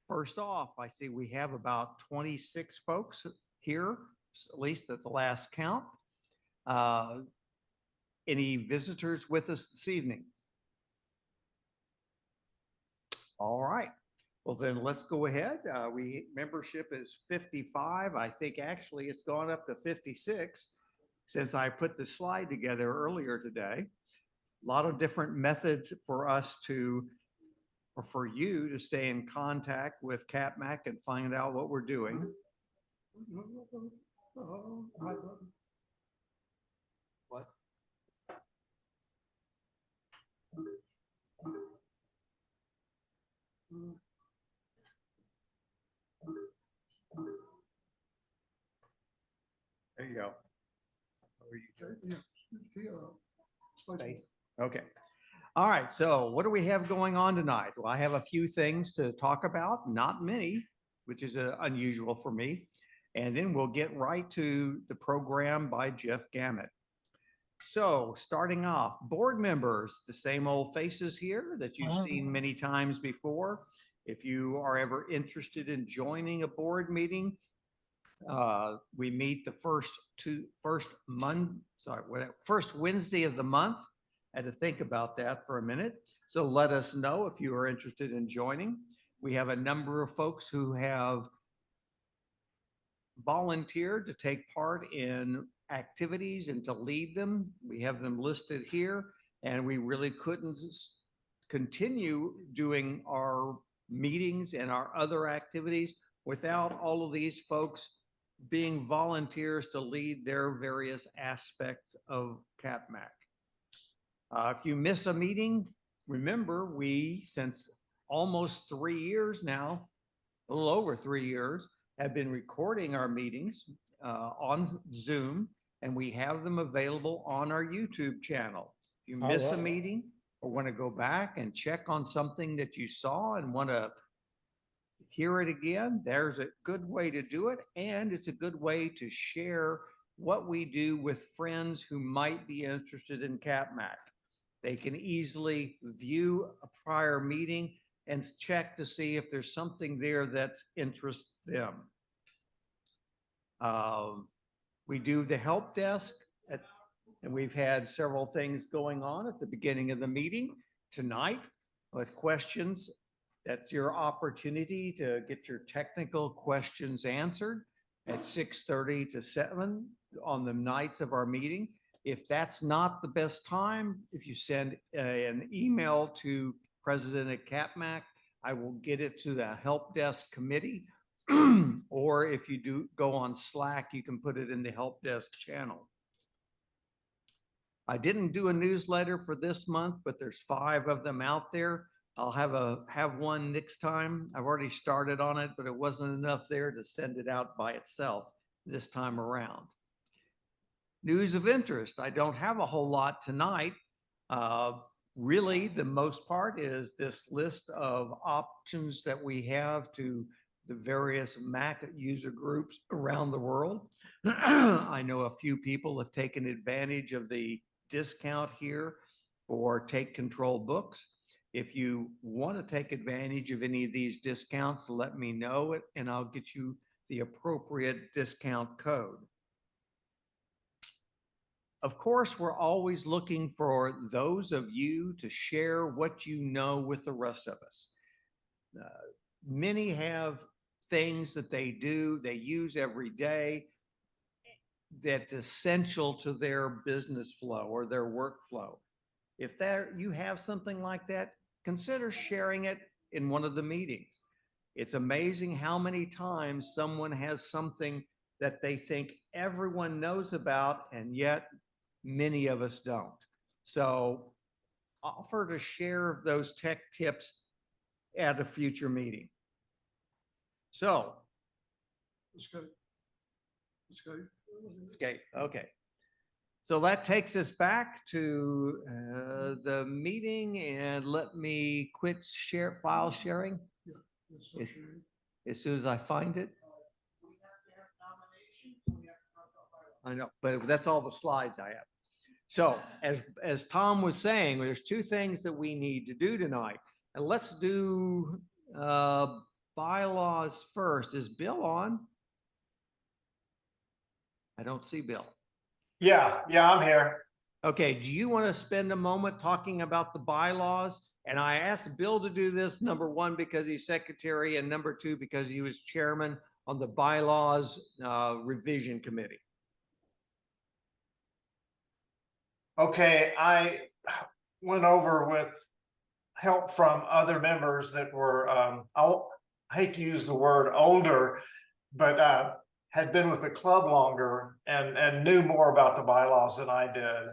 First off, I see we have about 26 folks here, at least at the last count. Uh, Any visitors with us this evening? All right. Well, then let's go ahead. Membership is 55. I think actually it's gone up to 56 since I put the slide together earlier today. A lot of different methods for us to, or for you to stay in contact with CapMac and find out what we're doing. What? There you go. Space. Okay. All right. So what do we have going on tonight? Well, I have a few things to talk about, not many, which is unusual for me. And then we'll get right to the program by Jeff Gamet. So starting off, board members, the same old faces here that you've seen many times before. If you are ever interested in joining a board meeting, we meet the first Wednesday of the month. I had to think about that for a minute. So let us know if you are interested in joining. We have a number of folks who have volunteered to take part in activities and to lead them. We have them listed here, and we really couldn't continue doing our meetings and our other activities without all of these folks being volunteers to lead their various aspects of CapMac. If you miss a meeting, remember we, since almost 3 years now, a little over 3 years, have been recording our meetings on Zoom, and we have them available on our YouTube channel. If you miss a meeting or want to go back and check on something that you saw and want to hear it again, there's a good way to do it. And it's a good way to share what we do with friends who might be interested in CapMac. They can easily view a prior meeting and check to see if there's something there that interests them. We do the help desk, and we've had several things going on at the beginning of the meeting tonight with questions. That's your opportunity to get your technical questions answered at 6:30 to 7 on the nights of our meeting. If that's not the best time, if you send an email to President at CapMac, I will get it to the help desk committee. Or if you do go on Slack, you can put it in the help desk channel. I didn't do a newsletter for this month, but there's 5 of them out there. I'll have one next time. I've already started on it, but it wasn't enough there to send it out by itself this time around. News of interest. I don't have a whole lot tonight. Really, the most part is this list of options that we have to the various Mac user groups around the world. I know a few people have taken advantage of the discount here for Take Control books. If you want to take advantage of any of these discounts, let me know it, and I'll get you the appropriate discount code. Of course, we're always looking for those of you to share what you know with the rest of us. Many have things that they do, they use every day that's essential to their business flow or their workflow. If you have something like that, consider sharing it in one of the meetings. It's amazing how many times someone has something that they think everyone knows about, and yet many of us don't. So offer to share those tech tips at a future meeting. So escape. Okay. So that takes us back to the meeting, and let me quit file sharing as soon as I find it. I know, but that's all the slides I have. So as Tom was saying, there's 2 things that we need to do tonight, and let's do bylaws first. Is Bill on? I don't see Bill. Yeah, I'm here. Okay, do you want to spend a moment talking about the bylaws? And I asked Bill to do this, number one, because he's secretary, and number two, because he was chairman on the bylaws revision committee. Okay, I went over with help from other members that were, I hate to use the word older, but had been with the club longer and knew more about the bylaws than I did.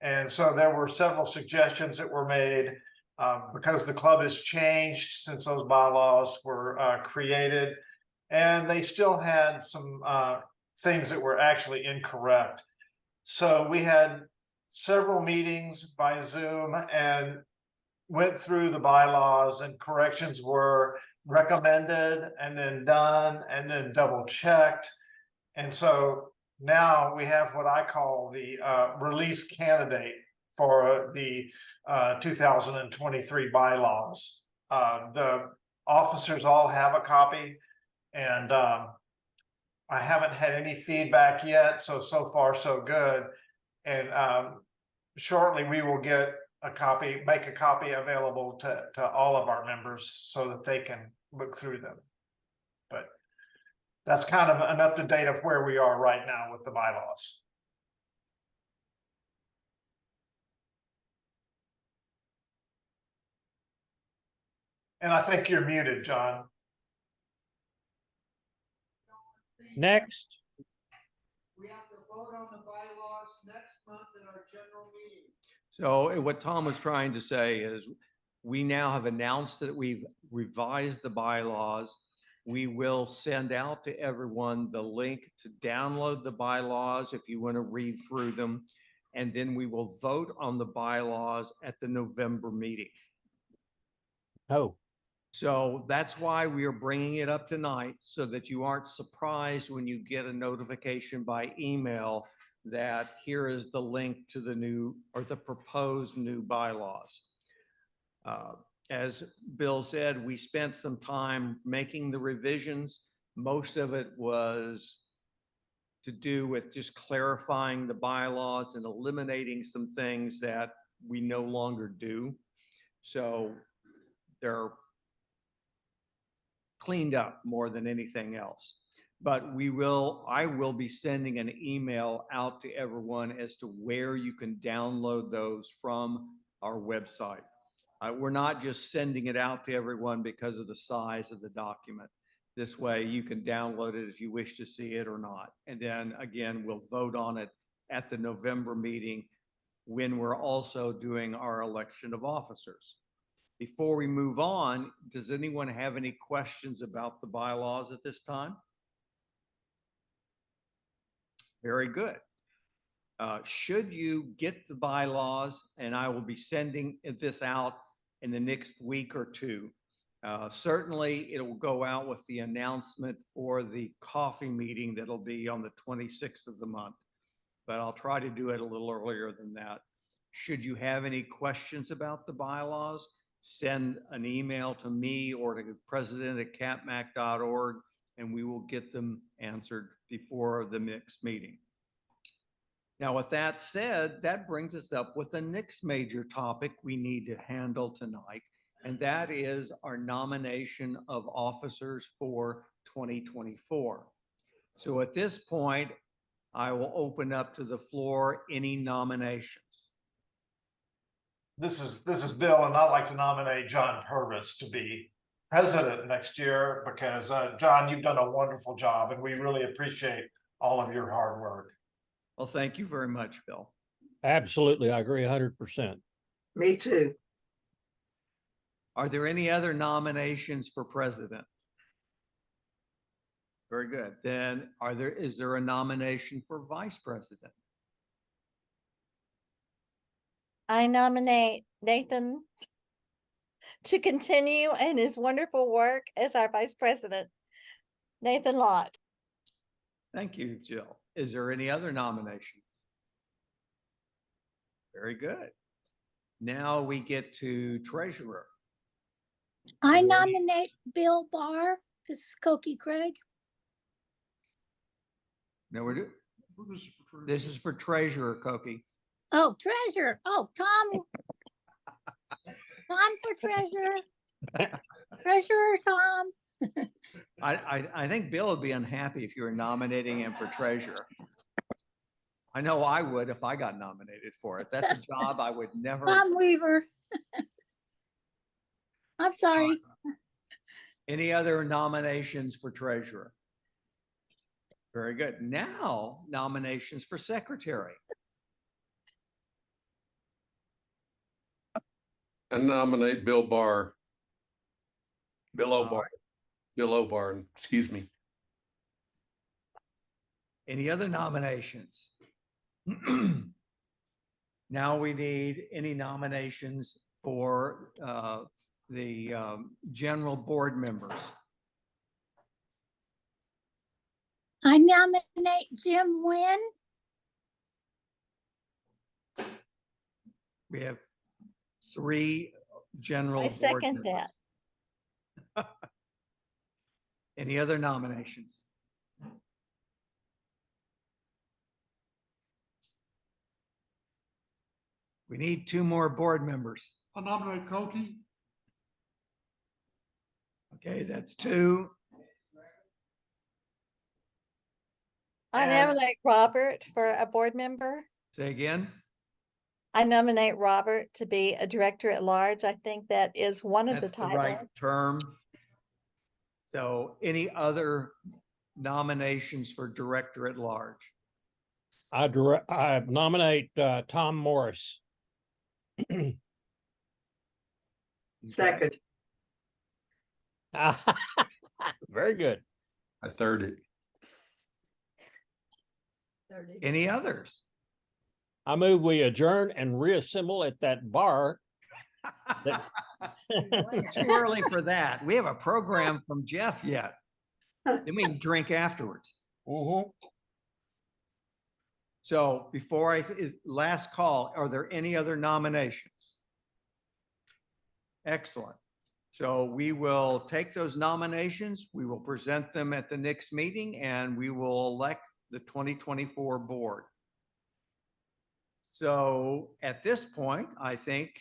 And so there were several suggestions that were made because the club has changed since those bylaws were created. And they still had some things that were actually incorrect. So we had several meetings by Zoom and went through the bylaws, and corrections were recommended and then done and then double checked. And so now we have what I call the release candidate for the 2023 bylaws. The officers all have a copy, and I haven't had any feedback yet. So far, so good. And shortly we will get a copy, make a copy available to all of our members so that they can look through them. But that's kind of an up-to-date of where we are right now with the bylaws. And I think you're muted, John. Next. We have to vote on the bylaws next month in our general meeting. So what Tom was trying to say is we now have announced that we've revised the bylaws. We will send out to everyone the link to download the bylaws if you want to read through them. And then we will vote on the bylaws at the November meeting. Oh, So that's why we are bringing it up tonight, so that you aren't surprised when you get a notification by email that here is the link to the new or the proposed new bylaws. As Bill said, we spent some time making the revisions. Most of it was to do with just clarifying the bylaws and eliminating some things that we no longer do. So they're cleaned up more than anything else. But I will be sending an email out to everyone as to where you can download those from our website. We're not just sending it out to everyone because of the size of the document. This way you can download it if you wish to see it or not. And then again, we'll vote on it at the November meeting when we're also doing our election of officers. Before we move on, does anyone have any questions about the bylaws at this time? Very good. Should you get the bylaws, and I will be sending this out in the next week or two, certainly it will go out with the announcement for the coffee meeting that'll be on the 26th of the month, but I'll try to do it a little earlier than that. Should you have any questions about the bylaws, send an email to me or to president@capmac.org, and we will get them answered before the next meeting. Now, with that said, that brings us up with the next major topic we need to handle tonight, and that is our nomination of officers for 2024. So at this point, I will open up to the floor any nominations. This is Bill, and I'd like to nominate John Purvis to be president next year because John, you've done a wonderful job, and we really appreciate all of your hard work. Well, thank you very much, Bill. absolutely. I agree 100%. Me too. Are there any other nominations for president? Very good. Then is there a nomination for vice president? I nominate Nathan to continue in his wonderful work as our vice president. Nathan Lott. Thank you, Jill. Is there any other nominations? Very good. Now we get to treasurer. I Ready? nominate Bill Barr. This is Cokie Craig. No, this is for treasurer, Koki. Oh, treasurer. Oh, Tom. Tom for treasurer. Treasurer Tom. I think Bill would be unhappy if you were nominating him for treasurer. I know I would if I got nominated for it. That's a job I would never. Tom Weaver. I'm sorry. Any other nominations for treasurer? Very good. Now nominations for secretary. I nominate Bill Barr. Bill All O'Barr. Bill O'Barr, excuse me. Any other nominations? Now we need any nominations for the general board members. I nominate Jim Wynn. We have 3 general. I board second members. that. Any other nominations? We need 2 more board members. I nominate Cokie. Okay, that's 2. I And- nominate Robert for a board member. Say again? I nominate Robert to be a director at large. I think that is one of the That's the right titles. term. So any other nominations for director at large? I nominate Tom Morris. Second. Very good. I third it. Any others? I move we adjourn and reassemble at that bar. Too early for that. We have a program from Jeff yet. Then we can drink afterwards. Mhm. So before last call, are there any other nominations? Excellent. So we will take those nominations, we will present them at the next meeting, and we will elect the 2024 board. So at this point, I think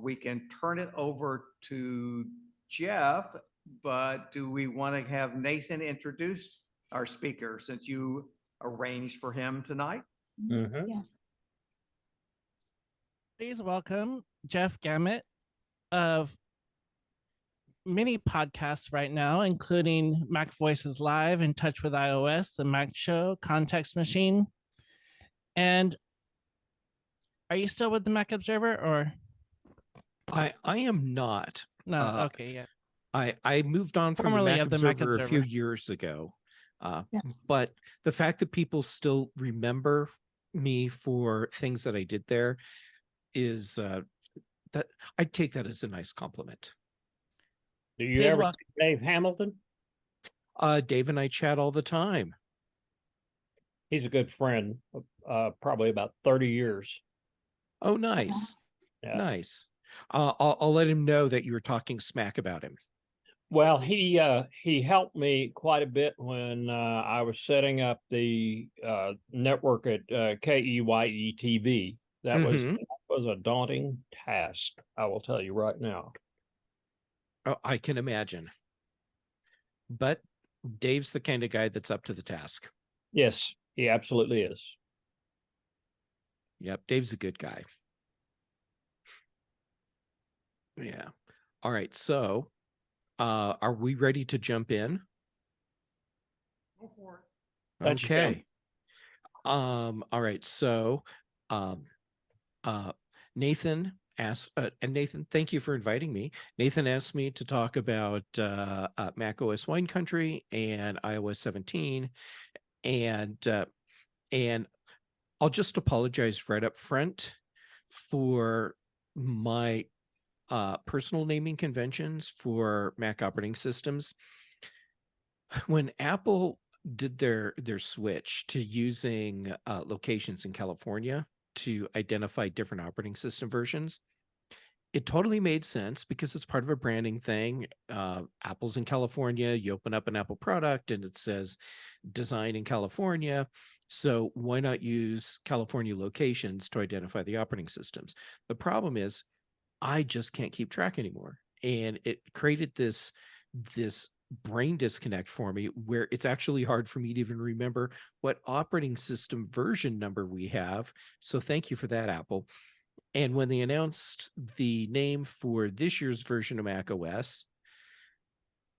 we can turn it over to Jeff, but do we want to have Nathan introduce our speaker since you arranged for him tonight? Mhm. Yes. Please welcome Jeff Gamet of many podcasts right now, including Mac Voices Live, In Touch with iOS, The Mac Show, Context Machine. And are you still with the Mac Observer or I am not. no? Uh, Okay, yeah. I moved on from the Formerly Mac of the Mac Observer a few Observer. years ago. Yeah. But the fact that people still remember me for things that I did there is that I'd take that as a nice compliment. Do you Please ever welcome- see Dave Hamilton? Dave and I chat all the time. He's a good friend, probably about 30 years. Oh, nice. Yeah. Nice. I'll let him know that you were talking smack about him. Well, he helped me quite a bit when I was setting up the network at KEYE TV. That Mhm. was a daunting task, I will tell you right now. Oh, I can imagine. But Dave's the kind of guy that's up to the task. Yes, he absolutely is. Yep, Dave's a good guy. Yeah. All right. So, are we ready to jump in? Go for it. That's Jim. Okay. All right. So, Nathan asked, and Nathan, thank you for inviting me. Nathan asked me to talk about macOS Wine Country and iOS 17, and I'll just apologize right up front for my personal naming conventions for Mac operating systems. When Apple did their switch to using locations in California to identify different operating system versions, it totally made sense because it's part of a branding thing. Apple's in California, you open up an Apple product and it says design in California. So why not use California locations to identify the operating systems? The problem is I just can't keep track anymore. And it created this brain disconnect for me where it's actually hard for me to even remember what operating system version number we have. So thank you for that, Apple. And when they announced the name for this year's version of macOS,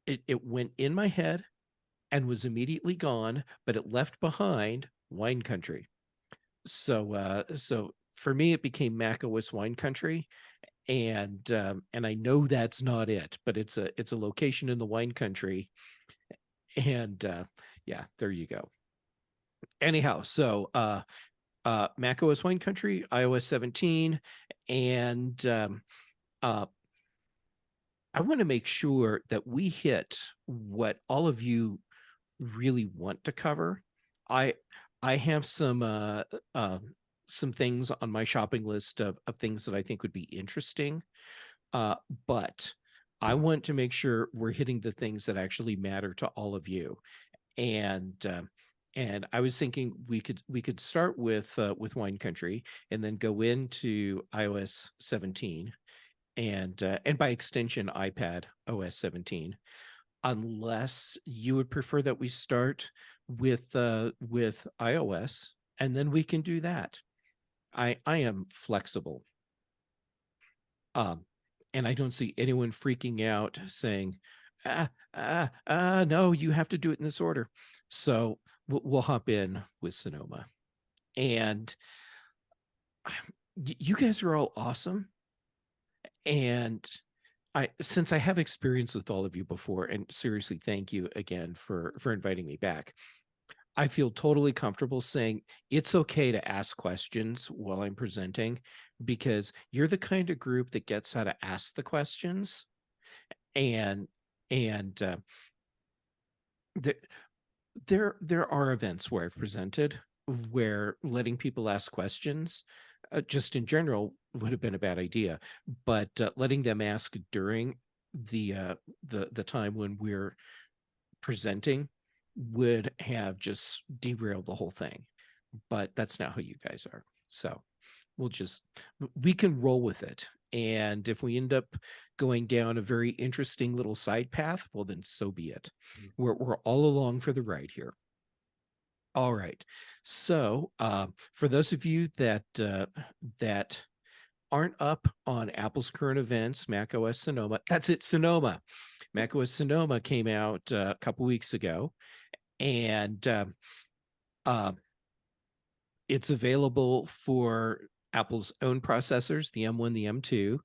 it went in my head and was immediately gone, but it left behind Wine Country. So for me, it became macOS Wine Country, and I know that's not it, but it's a location in the wine country, and yeah, there you go. Anyhow, so macOS Wine Country, iOS 17, and I want to make sure that we hit what all of you really want to cover. I have some things on my shopping list of things that I think would be interesting, but I want to make sure we're hitting the things that actually matter to all of you. And I was thinking we could start with Wine Country and then go into iOS 17 and by extension iPad OS 17, unless you would prefer that we start with iOS, and then we can do that. I am flexible. And I don't see anyone freaking out saying, no, you have to do it in this order. So we'll hop in with Sonoma. And you guys are all awesome. And since I have experience with all of you before, and seriously, thank you again for inviting me back. I feel totally comfortable saying it's okay to ask questions while I'm presenting, because you're the kind of group that gets how to ask the questions. And there are events where I've presented where letting people ask questions just in general would have been a bad idea, but letting them ask during the time when we're presenting would have just derailed the whole thing. But that's not how you guys are. So we can roll with it. And if we end up going down a very interesting little side path, well, then so be it. We're all along for the ride here. All right. So for those of you that aren't up on Apple's current events, macOS Sonoma, that's it, Sonoma. macOS Sonoma came out a couple weeks ago, and it's available for Apple's own processors, the M1, the M2,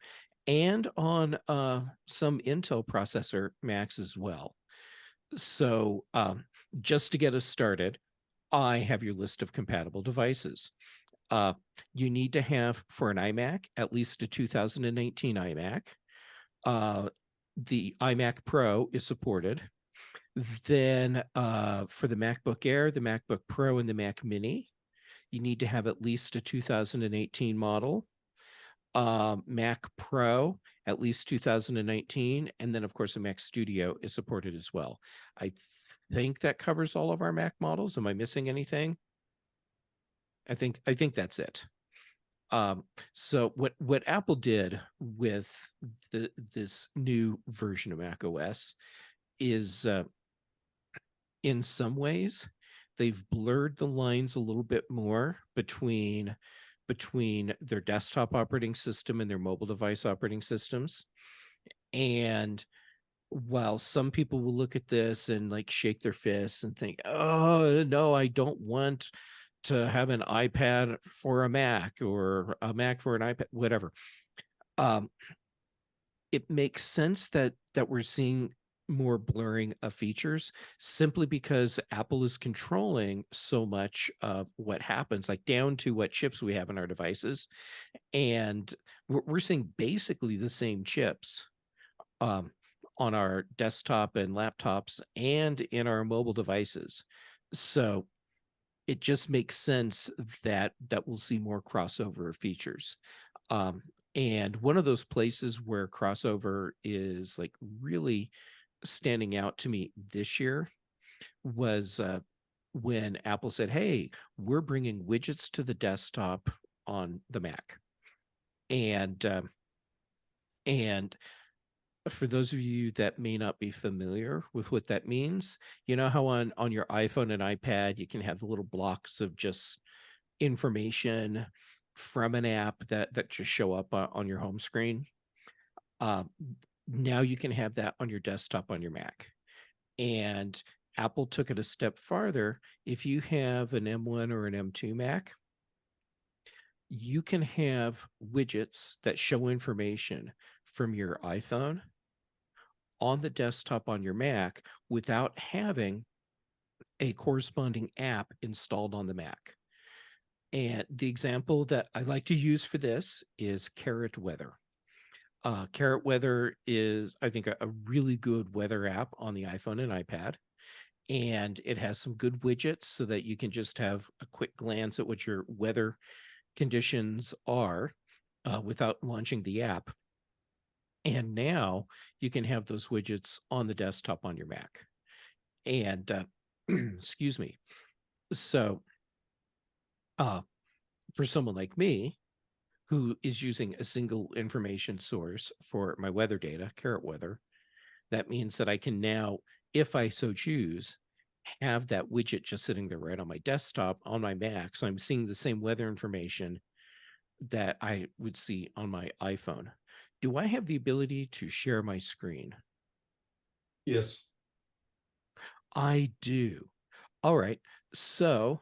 and on some Intel processor Macs as well. So just to get us started, I have your list of compatible devices. You need to have, for an iMac, at least a 2019 iMac. The iMac Pro is supported. Then for the MacBook Air, the MacBook Pro, and the Mac Mini, you need to have at least a 2018 model. Mac Pro, at least 2019. And then, of course, a Mac Studio is supported as well. I think that covers all of our Mac models. Am I missing anything? I think that's it. So what Apple did with this new version of macOS is, in some ways, they've blurred the lines a little bit more between their desktop operating system and their mobile device operating systems. And while some people will look at this and like shake their fists and think, oh no, I don't want to have an iPad for a Mac or a Mac for an iPad, whatever. It makes sense that we're seeing more blurring of features simply because Apple is controlling so much of what happens, like down to what chips we have in our devices. And we're seeing basically the same chips on our desktop and laptops and in our mobile devices. So it just makes sense that we'll see more crossover of features. And one of those places where crossover is like really standing out to me this year was when Apple said, "Hey, we're bringing widgets to the desktop on the Mac." And for those of you that may not be familiar with what that means, you know how on your iPhone and iPad you can have the little blocks of just information from an app that just show up on your home screen. Now you can have that on your desktop on your Mac. And Apple took it a step farther. If you have an M1 or an M2 Mac, you can have widgets that show information from your iPhone on the desktop on your Mac without having a corresponding app installed on the Mac. And the example that I like to use for this is Carrot Weather. Carrot Weather is, I think, a really good weather app on the iPhone and iPad. And it has some good widgets so that you can just have a quick glance at what your weather conditions are without launching the app. And now you can have those widgets on the desktop on your Mac. And excuse me. So for someone like me, who is using a single information source for my weather data, Carrot Weather, that means that I can now, if I so choose, have that widget just sitting there right on my desktop on my Mac. So I'm seeing the same weather information that I would see on my iPhone. Do I have the ability to share my screen? Yes. I do. All right. So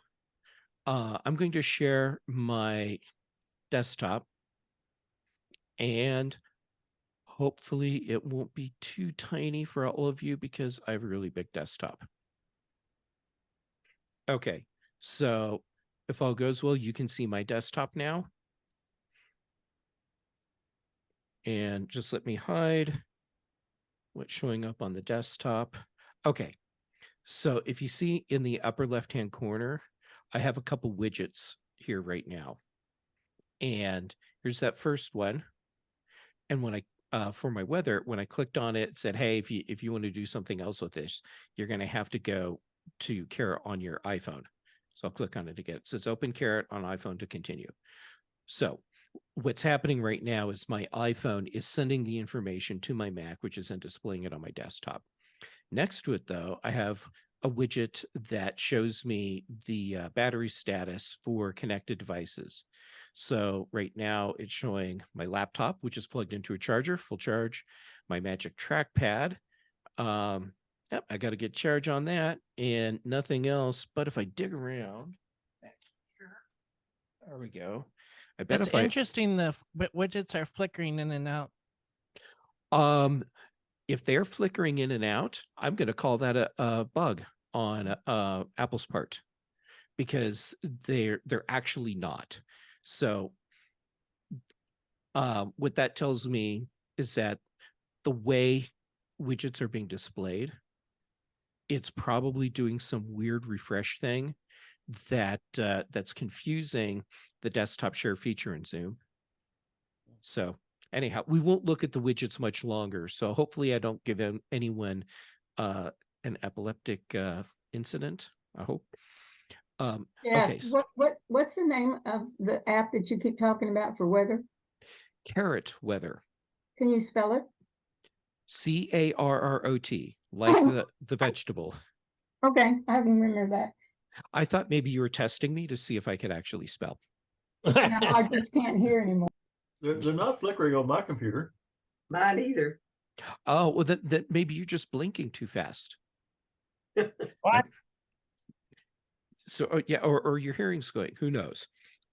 I'm going to share my desktop, and hopefully it won't be too tiny for all of you because I have a really big desktop. Okay, so if all goes well, you can see my desktop now. And just let me hide what's showing up on the desktop. Okay, so if you see in the upper left-hand corner, I have a couple widgets here right now. And here's that first one. And when I for my weather, when I clicked on it, it said, hey, if you want to do something else with this, you're going to have to go to Carrot on your iPhone. So I'll click on it again. It says open Carrot on iPhone to continue. So what's happening right now is my iPhone is sending the information to my Mac, which is then displaying it on my desktop. Next to it, though, I have a widget that shows me the battery status for connected devices. So right now it's showing my laptop, which is plugged into a charger, full charge, my Magic Trackpad. Yep, I got to get charge on that and nothing else. But if I dig around, there we go. I bet It's if I interesting the widgets are flickering in and out. if they're flickering in and out, I'm going to call that a bug on Apple's part, because they're actually not. So what that tells me is that the way widgets are being displayed, it's probably doing some weird refresh thing that that's confusing the desktop share feature in Zoom. So anyhow, we won't look at the widgets much longer. So hopefully I don't give anyone an epileptic incident, I hope. Yeah, Okay. So what's the name of the app that you keep talking about for weather? Carrot Weather. Can you spell it? Carrot, like the vegetable. Okay, I can remember that. I thought maybe you were testing me to see if I could actually spell. No, I just can't hear anymore. They're not flickering on my computer. Mine either. Oh, well, then maybe you're just blinking too fast. What? So yeah, or your hearing's going, who knows?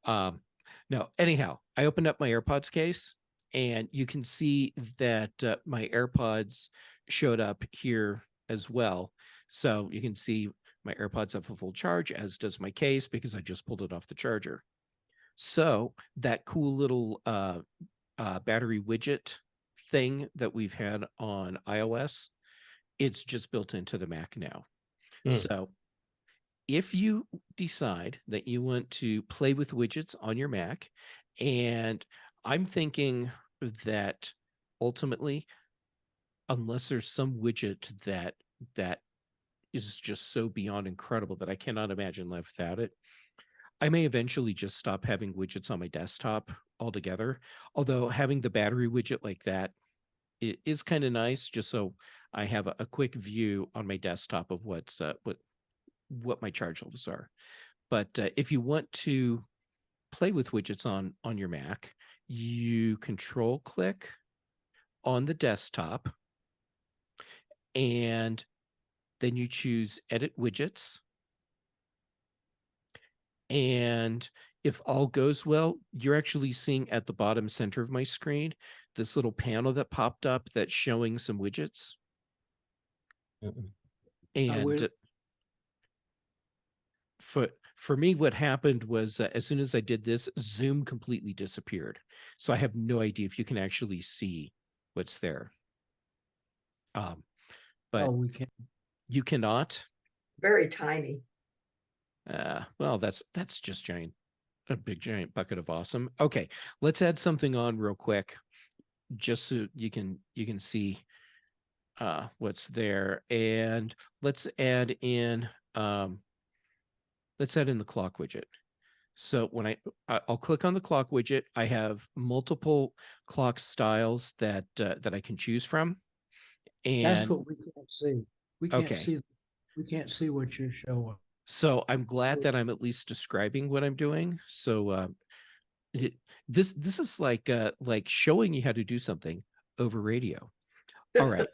No, anyhow, I opened up my AirPods case and you can see that my AirPods showed up here as well. So you can see my AirPods have a full charge, as does my case, because I just pulled it off the charger. So that cool little battery widget thing that we've had on iOS, it's just built into the Mac now. So if you decide that you want to play with widgets on your Mac, and I'm thinking that ultimately, unless there's some widget that is just so beyond incredible that I cannot imagine life without it, I may eventually just stop having widgets on my desktop altogether. Although having the battery widget like that is kind of nice, just so I have a quick view on my desktop of what my charge levels are. But if you want to play with widgets on your Mac, you control click on the desktop, and then you choose edit widgets. And if all goes well, you're actually seeing at the bottom center of my screen this little panel that popped up that's showing some widgets. And for me, what happened was as soon as I did this, Zoom completely disappeared. So I have no idea if you can actually see what's there. But we can. you cannot. Very tiny. Well, that's just a big giant bucket of awesome. Okay, let's add something on real quick, just so you can see what's there. And let's add in the clock widget. So when I'll click on the clock widget, I have multiple clock styles that I can choose from. And That's what we can't see. We can't Okay. see. We can't see what you're showing. So I'm glad that I'm at least describing what I'm doing. So this is like showing you how to do something over radio. All right.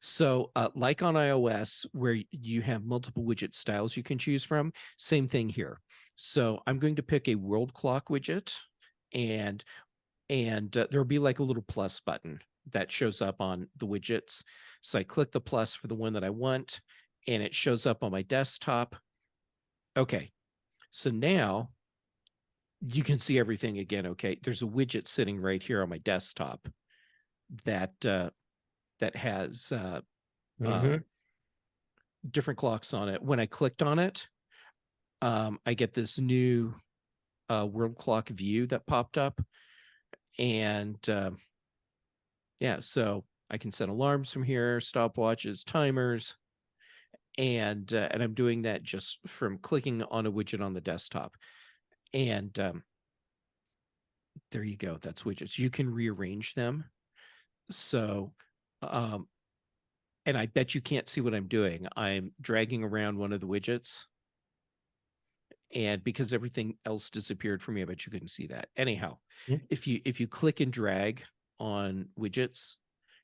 So like on iOS, where you have multiple widget styles you can choose from, same thing here. So I'm going to pick a world clock widget, and there'll be like a little plus button that shows up on the widgets. So I click the plus for the one that I want, and it shows up on my desktop. Okay, so now you can see everything again. Okay, there's a widget sitting right here on my desktop that has different clocks on it. When I clicked on it, I get this new world clock view that popped up, and yeah, so I can set alarms from here, stopwatches, timers, and I'm doing that just from clicking on a widget on the desktop. And there you go. That's widgets. You can rearrange them. So, and I bet you can't see what I'm doing. I'm dragging around one of the widgets, and because everything else disappeared for me, I bet you couldn't see that. Anyhow, if you click and drag on widgets,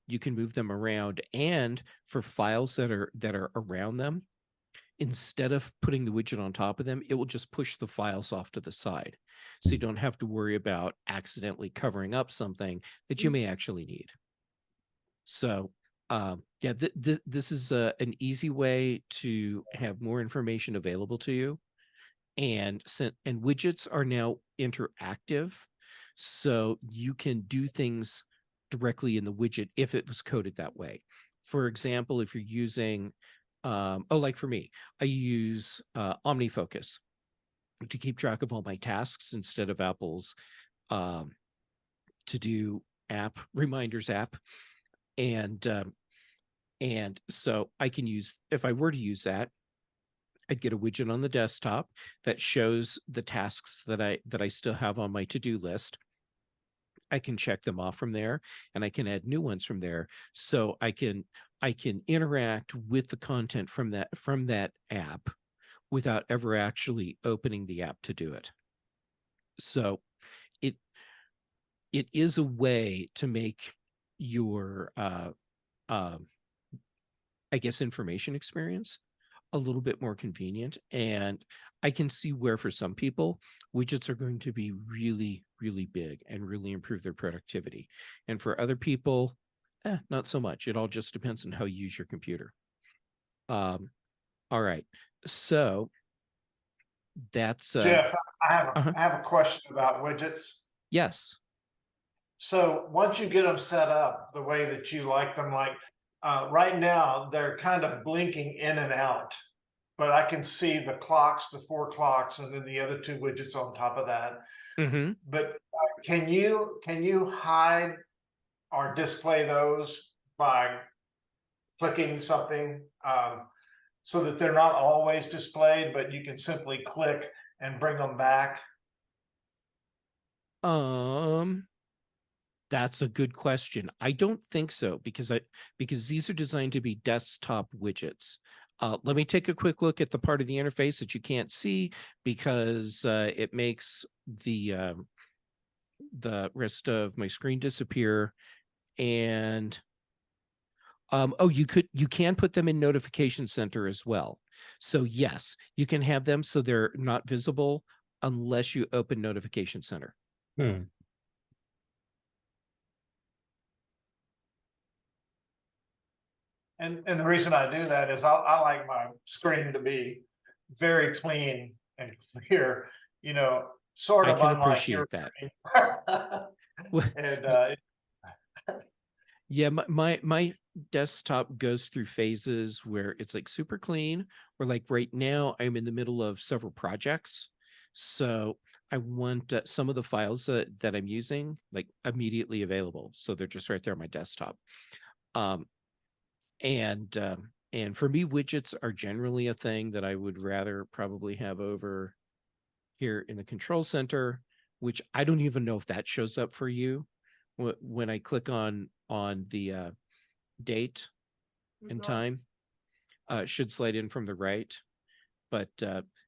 you can move them around, and for files that are around them, instead of putting the widget on top of them, it will just push the files off to the side. So you don't have to worry about accidentally covering up something that you may actually need. So yeah, this is an easy way to have more information available to you. And widgets are now interactive, so you can do things directly in the widget if it was coded that way. For example, if you're using, like for me, I use OmniFocus to keep track of all my tasks instead of Apple's to-do app, reminders app. And so I can use, if I were to use that, I'd get a widget on the desktop that shows the tasks that I still have on my to-do list. I can check them off from there, and I can add new ones from there. So I can interact with the content from that app without ever actually opening the app to do it. So it is a way to make your I guess information experience a little bit more convenient. And I can see where for some people, widgets are going to be really, really big and really improve their productivity. And for other people, not so much. It all just depends on how you use your computer. All right. So that's Jeff, I uh-huh. have a question about widgets. Yes. So once you get them set up the way that you like them, like right now, they're kind of blinking in and out. but I can see the clocks, the 4 clocks, and then the other 2 widgets on top of that. Mm-hmm. But can you hide or display those by clicking something, so that they're not always displayed, but you can simply click and bring them back? That's a good question. I don't think so because these are designed to be desktop widgets. Let me take a quick look at the part of the interface that you can't see because it makes the rest of my screen disappear. And oh, you can put them in Notification Center as well. So yes, you can have them so they're not visible unless you open Notification Center. And the reason I do that is I like my screen to be very clean and clear, sort I of can unlike your appreciate that. screen. Well, And yeah, my desktop goes through phases where it's like super clean, or like right now I'm in the middle of several projects. So I want some of the files that I'm using like immediately available. So they're just right there on my desktop. And for me, widgets are generally a thing that I would rather probably have over here in the control center, which I don't even know if that shows up for you when I click on the date and time. Should slide in from the right, but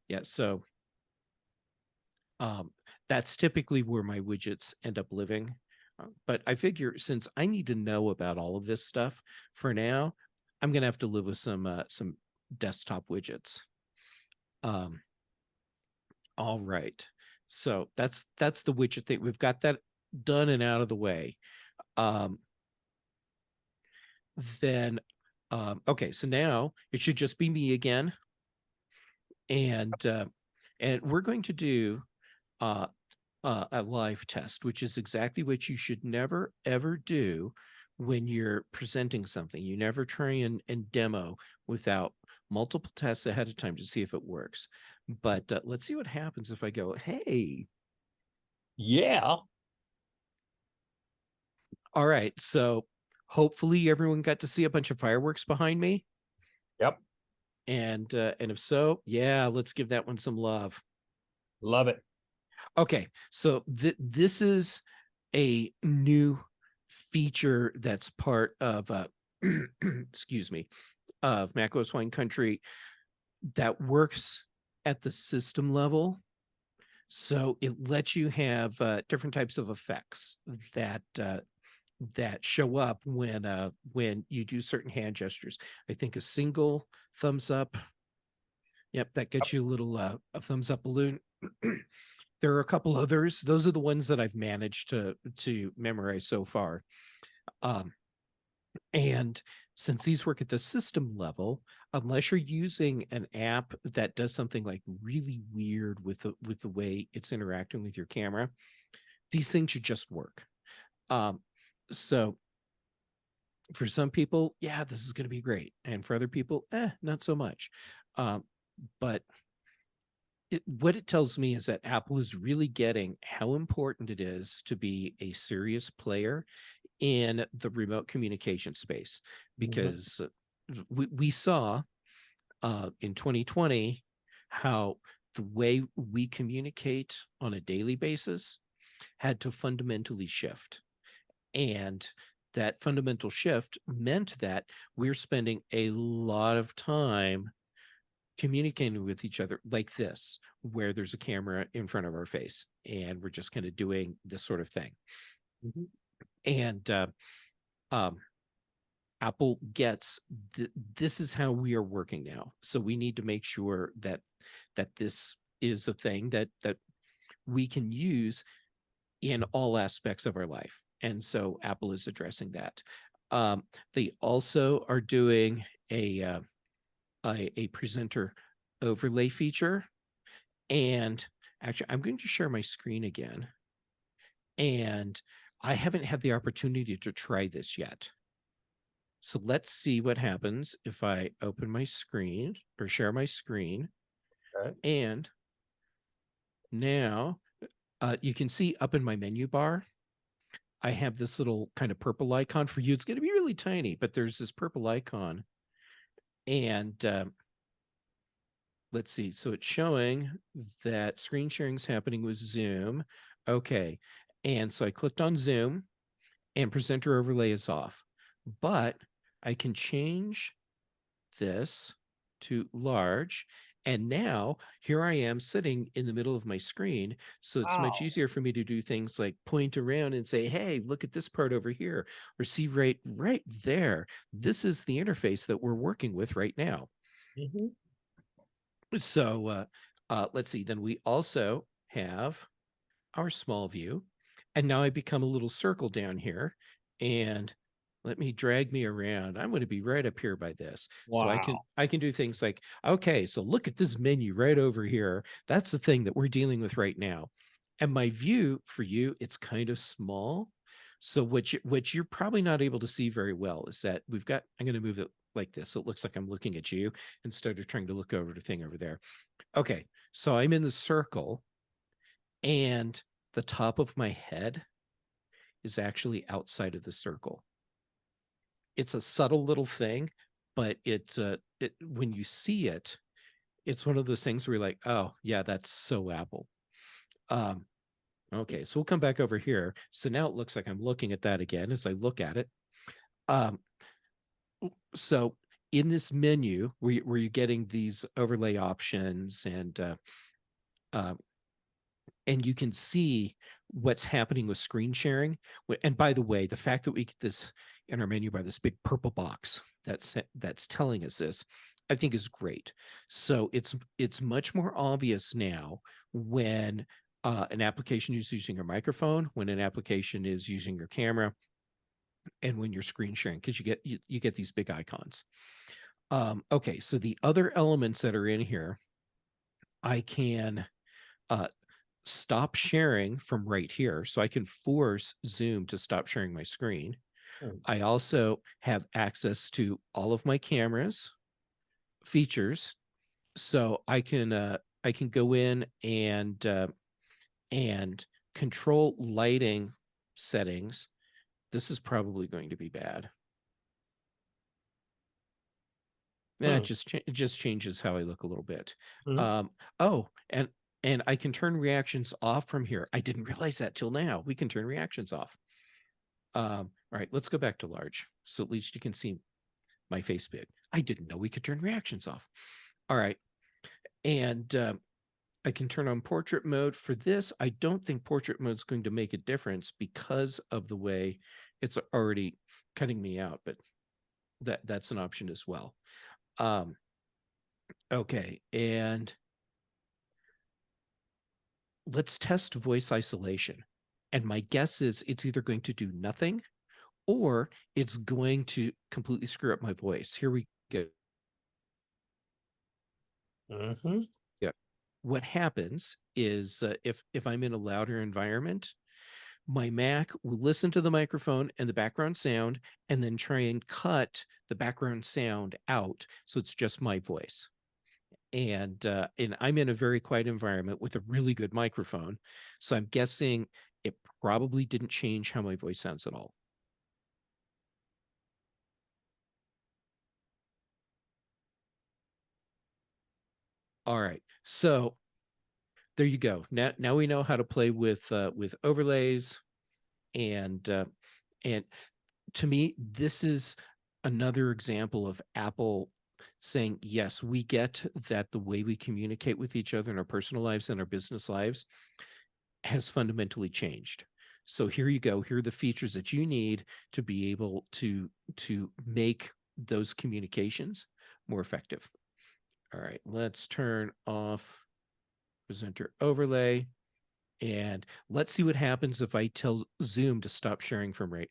yeah, so that's typically where my widgets end up living. But I figure since I need to know about all of this stuff for now, I'm gonna have to live with some desktop widgets. All right, so that's the widget thing. We've got that done and out of the way. Then okay, so now it should just be me again, and we're going to do a live test, which is exactly what you should never ever do when you're presenting something. You never try and demo without multiple tests ahead of time to see if it works. But let's see what happens if I go, hey. Yeah. All right, so hopefully everyone got to see a bunch of fireworks behind me. Yep. And if so, yeah, let's give that one some love. Love it. Okay, so this is a new feature that's part of excuse me, of macOS Wine Country that works at the system level. So it lets you have different types of effects that show up when you do certain hand gestures. I think a single thumbs up. Yep, that gets you a little a thumbs up balloon. There are a couple others. Those are the ones that I've managed to memorize so far. And since these work at the system level, unless you're using an app that does something like really weird with the way it's interacting with your camera, these things should just work. So for some people, yeah, this is going to be great. And for other people, not so much. But what it tells me is that Apple is really getting how important it is to be a serious player in the remote communication space, because we saw in 2020 how the way we communicate on a daily basis had to fundamentally shift. And that fundamental shift meant that we're spending a lot of time communicating with each other like this, where there's a camera in front of our face and we're just kind of doing this sort of thing. And Apple gets this is how we are working now. So we need to make sure that this is a thing that we can use in all aspects of our life. And so Apple is addressing that. They also are doing a presenter overlay feature. And actually, I'm going to share my screen again. And I haven't had the opportunity to try this yet. So let's see what happens if I open my screen or share my screen. Okay. And now you can see up in my menu bar, I have this little kind of purple icon. For you, it's going to be really tiny, but there's this purple icon. And let's see. So it's showing that screen sharing is happening with Zoom. Okay. And so I clicked on Zoom and presenter overlay is off. But I can change this to large. And now here I am sitting in the middle of my screen. So it's much Wow. easier for me to do things like point around and say, hey, look at this part over here, or see right there. This is the interface that we're working with right now. So let's see. Then we also have our small view. And now I become a little circle down here. And let me drag me around. I'm going to be right up here by this. So I can do things like, okay, so look at this menu right over here. That's the thing that we're dealing with right now. And my view for you, it's kind of small. So what you're probably not able to see very well is that I'm going to move it like this. So it looks like I'm looking at you instead of trying to look over the thing over there. Okay, so I'm in the circle and the top of my head is actually outside of the circle. It's a subtle little thing, but when you see it, it's one of those things where you're like, oh yeah, that's so Apple. Okay, so we'll come back over here. So now it looks like I'm looking at that again as I look at it. So in this menu where you're getting these overlay options and you can see what's happening with screen sharing. And by the way, the fact that we get this in our menu bar, this big purple box that's telling us this, I think is great. So it's much more obvious now when an application is using your microphone, when an application is using your camera, and when you're screen sharing, because you get these big icons. Okay, so the other elements that are in here, I can stop sharing from right here. So I can force Zoom to stop sharing my screen. I also have access to all of my cameras features. So I can go in and control lighting settings. This is probably going to be bad. It just changes how I look a little bit. Oh, and I can turn reactions off from here. I didn't realize that till now. We can turn reactions off. All right, let's go back to large. So at least you can see my face big. I didn't know we could turn reactions off. All right. And I can turn on portrait mode. For this, I don't think portrait mode is going to make a difference because of the way it's already cutting me out, but that's an option as well. Okay, and let's test voice isolation. And my guess is it's either going to do nothing or it's going to completely screw up my voice. Here we go. Yeah. What happens is if I'm in a louder environment, my Mac will listen to the microphone and the background sound and then try and cut the background sound out. So it's just my voice. And I'm in a very quiet environment with a really good microphone. So I'm guessing it probably didn't change how my voice sounds at all. All right. So there you go. Now we know how to play with overlays, and to me, this is another example of Apple saying, yes, we get that the way we communicate with each other in our personal lives and our business lives has fundamentally changed. So here you go. Here are the features that you need to be able to make those communications more effective. All right, let's turn off presenter overlay. And let's see what happens if I tell Zoom to stop sharing from right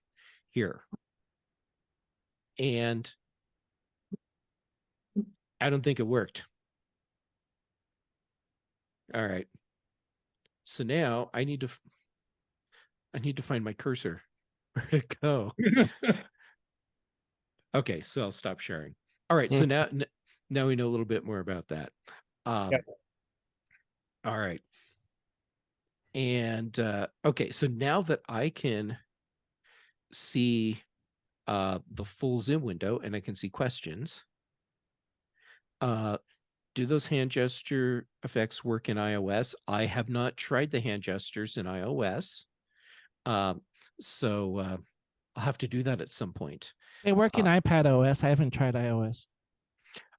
here. And I don't think it worked. All right. So now I need to find my cursor. Where'd it go? Okay, so I'll stop sharing. All right, so now we know a little bit more about that. Yep. All right. And okay, so now that I can see the full Zoom window and I can see questions, do those hand gesture effects work in iOS? I have not tried the hand gestures in iOS. So I'll have to do that at some point. They work in iPad OS. I haven't tried iOS.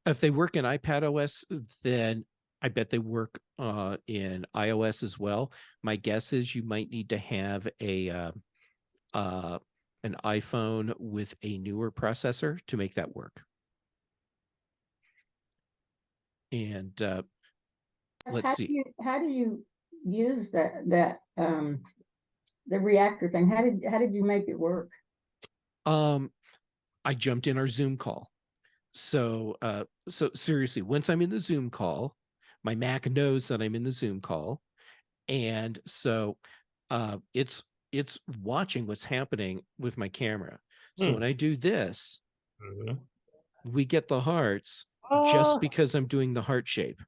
If they work in iPad OS, then I bet they work in iOS as well. My guess is you might need to have an iPhone with a newer processor to make that work. And let's see. How do you use the reactor thing? How did you make it work? I jumped in our Zoom call. So so seriously, once I'm in the Zoom call, my Mac knows that I'm in the Zoom call. And so it's watching what's happening with my camera. So when I do this, we get the hearts just because I'm doing the heart shape.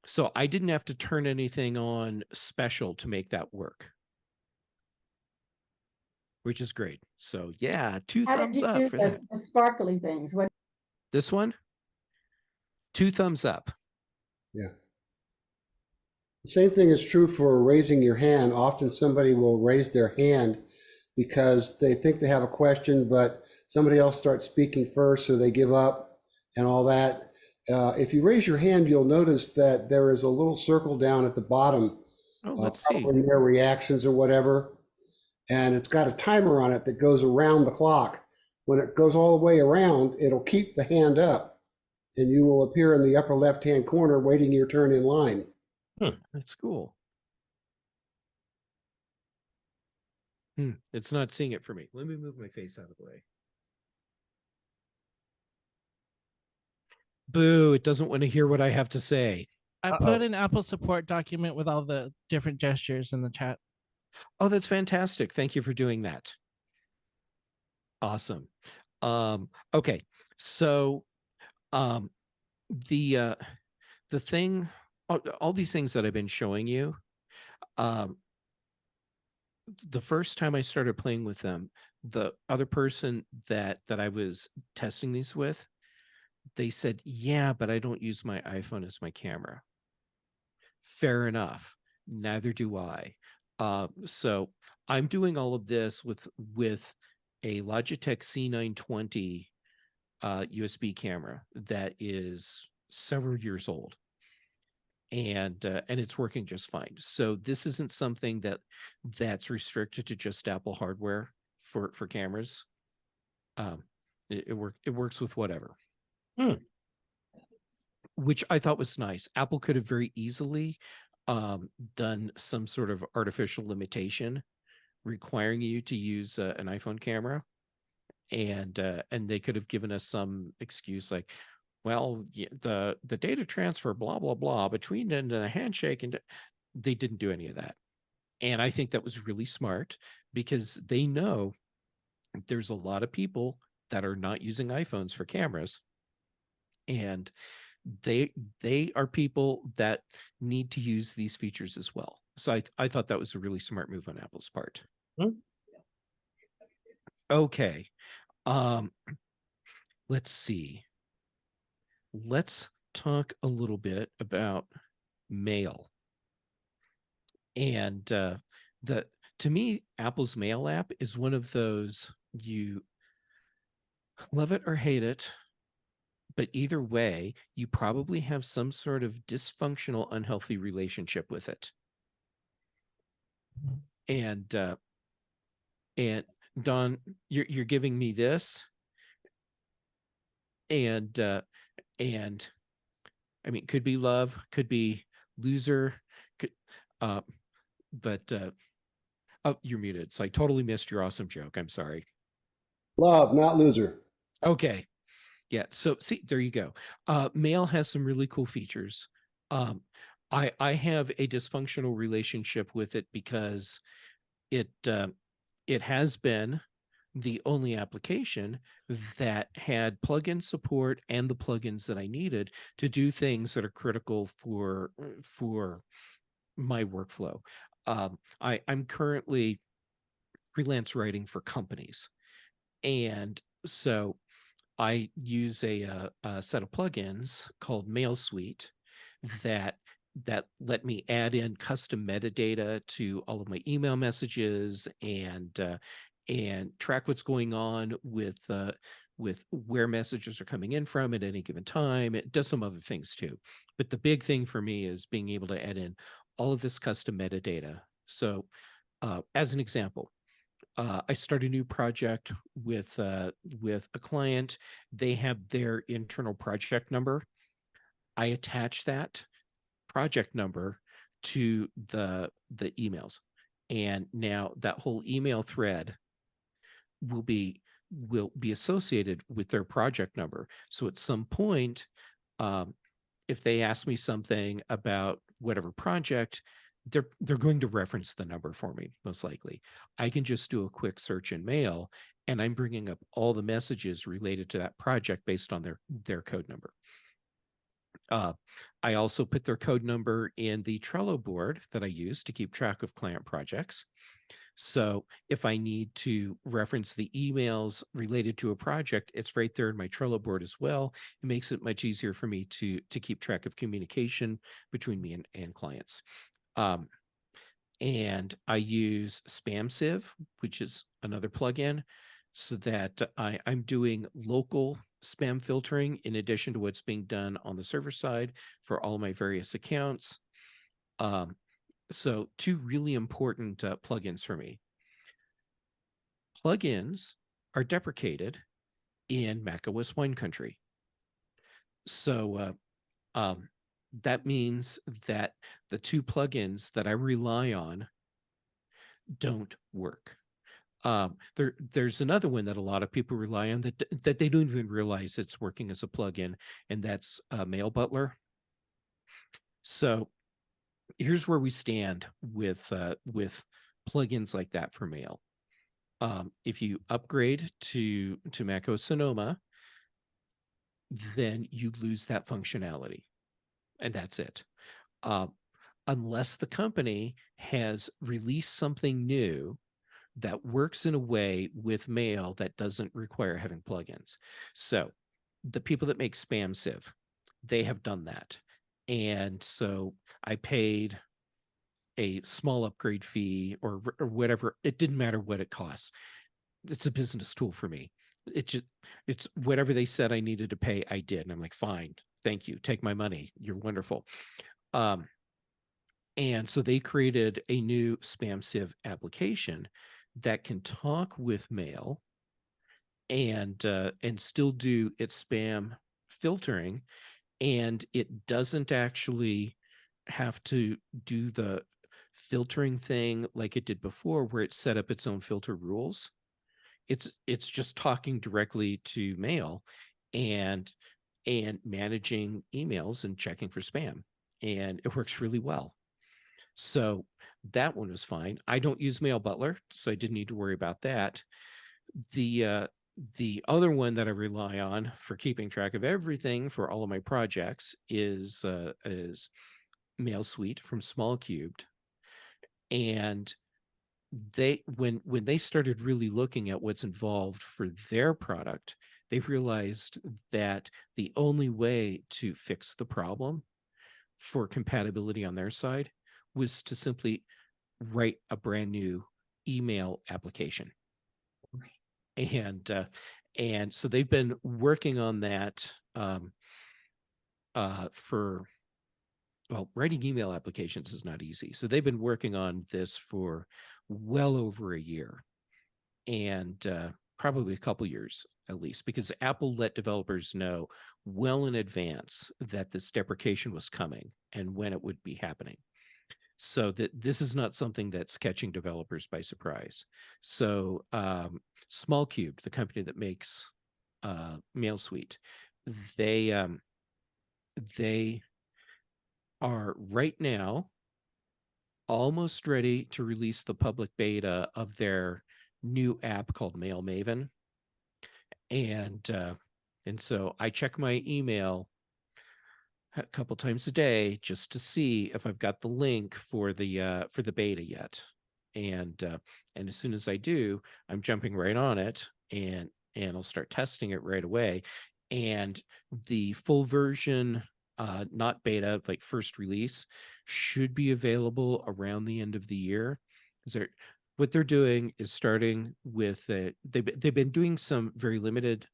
So I didn't have to turn anything on special to make that work, which is great. So yeah, How thumbs did you up do for that. the sparkly things? What? This one, 2 thumbs up. Yeah. The same thing is true for raising your hand. Often somebody will raise their hand because they think they have a question, but somebody else starts speaking first, so they give up and all that. If you raise your hand, you'll notice that there is a little circle down at the bottom. Oh, let's see. Probably their reactions or whatever. And it's got a timer on it that goes around the clock. When it goes all the way around, it'll keep the hand up, and you will appear in the upper left-hand corner waiting your turn in line. That's cool. It's not seeing it for me. Let me move my face out of the way. Boo, it doesn't want to hear what I have to say. I put an Apple support document with all the different gestures in the chat. Oh, that's fantastic. Thank you for doing that. Awesome. Okay, so the thing, all these things that I've been showing you, the first time I started playing with them, the other person that I was testing these with, they said, yeah, but I don't use my iPhone as my camera. Fair enough. Neither do I. So I'm doing all of this with a Logitech C920 USB camera that is several years old, and it's working just fine. So this isn't something that's restricted to just Apple hardware for cameras. It works with whatever. Which I thought was nice. Apple could have very easily done some sort of artificial limitation requiring you to use an iPhone camera, and they could have given us some excuse like, well, the data transfer, blah blah blah, between and a handshake, and they didn't do any of that. And I think that was really smart because they know there's a lot of people that are not using iPhones for cameras, and they are people that need to use these features as well. So I thought that was a really smart move on Apple's part. Okay. Let's see. Let's talk a little bit about Mail. And to me, Apple's Mail app is one of those, you love it or hate it, but either way, you probably have some sort of dysfunctional, unhealthy relationship with it. And Don, you're giving me this, and I mean, could be love, could be loser, could, but oh, you're muted. So I totally missed your awesome joke. I'm sorry. Love, not loser. Okay. Yeah. So see, there you go. Mail has some really cool features. I have a dysfunctional relationship with it because it has been the only application that had plugin support and the plugins that I needed to do things that are critical for my workflow. I'm currently freelance writing for companies, and so I use a set of plugins called Mail Suite that let me add in custom metadata to all of my email messages and track what's going on with where messages are coming in from at any given time. It does some other things too, but the big thing for me is being able to add in all of this custom metadata. So, as an example, I start a new project with a client. They have their internal project number. I attach that project number to the emails, and now that whole email thread will be associated with their project number. So at some point, if they ask me something about whatever project, they're going to reference the number for me, most likely. I can just do a quick search in Mail, and I'm bringing up all the messages related to that project based on their code number. I also put their code number in the Trello board that I use to keep track of client projects. So if I need to reference the emails related to a project, it's right there in my Trello board as well. It makes it much easier for me to keep track of communication between me and clients. And I use Spam Sieve, which is another plugin, so that I'm doing local spam filtering in addition to what's being done on the server side for all my various accounts. So two really important plugins for me. Plugins are deprecated in macOS Wine Country. So that means that the two plugins that I rely on don't work. There's another one that a lot of people rely on that they don't even realize it's working as a plugin, and that's Mail Butler. So here's where we stand with plugins like that for Mail. If you upgrade to macOS Sonoma, then you lose that functionality, and that's it. Unless the company has released something new that works in a way with Mail that doesn't require having plugins. So the people that make Spam Sieve, they have done that. And so I paid a small upgrade fee or whatever. It didn't matter what it costs. It's a business tool for me. It's whatever they said I needed to pay, I did. And I'm like, fine, thank you. Take my money. You're wonderful. And so they created a new Spam Sieve application that can talk with Mail and still do its spam filtering, and it doesn't actually have to do the filtering thing like it did before, where it set up its own filter rules. It's just talking directly to Mail and managing emails and checking for spam, and it works really well. So that one was fine. I don't use Mail Butler, so I didn't need to worry about that. The other one that I rely on for keeping track of everything for all of my projects is Mail Suite from Small Cubed. And when they started really looking at what's involved for their product, they realized that the only way to fix the problem for compatibility on their side was to simply write a brand new email application. And so they've been working on that writing email applications is not easy. So they've been working on this for well over a year, and probably a couple years at least, because Apple let developers know well in advance that this deprecation was coming and when it would be happening. So that this is not something that's catching developers by surprise. So Small Cubed, the company that makes Mail Suite, they are right now almost ready to release the public beta of their new app called Mail Maven. And so I check my email a couple times a day just to see if I've got the link for the beta yet. And as soon as I do, I'm jumping right on it and I'll start testing it right away. And the full version, not beta, like first release, should be available around the end of the year. What they're doing is starting with they've been doing some very limited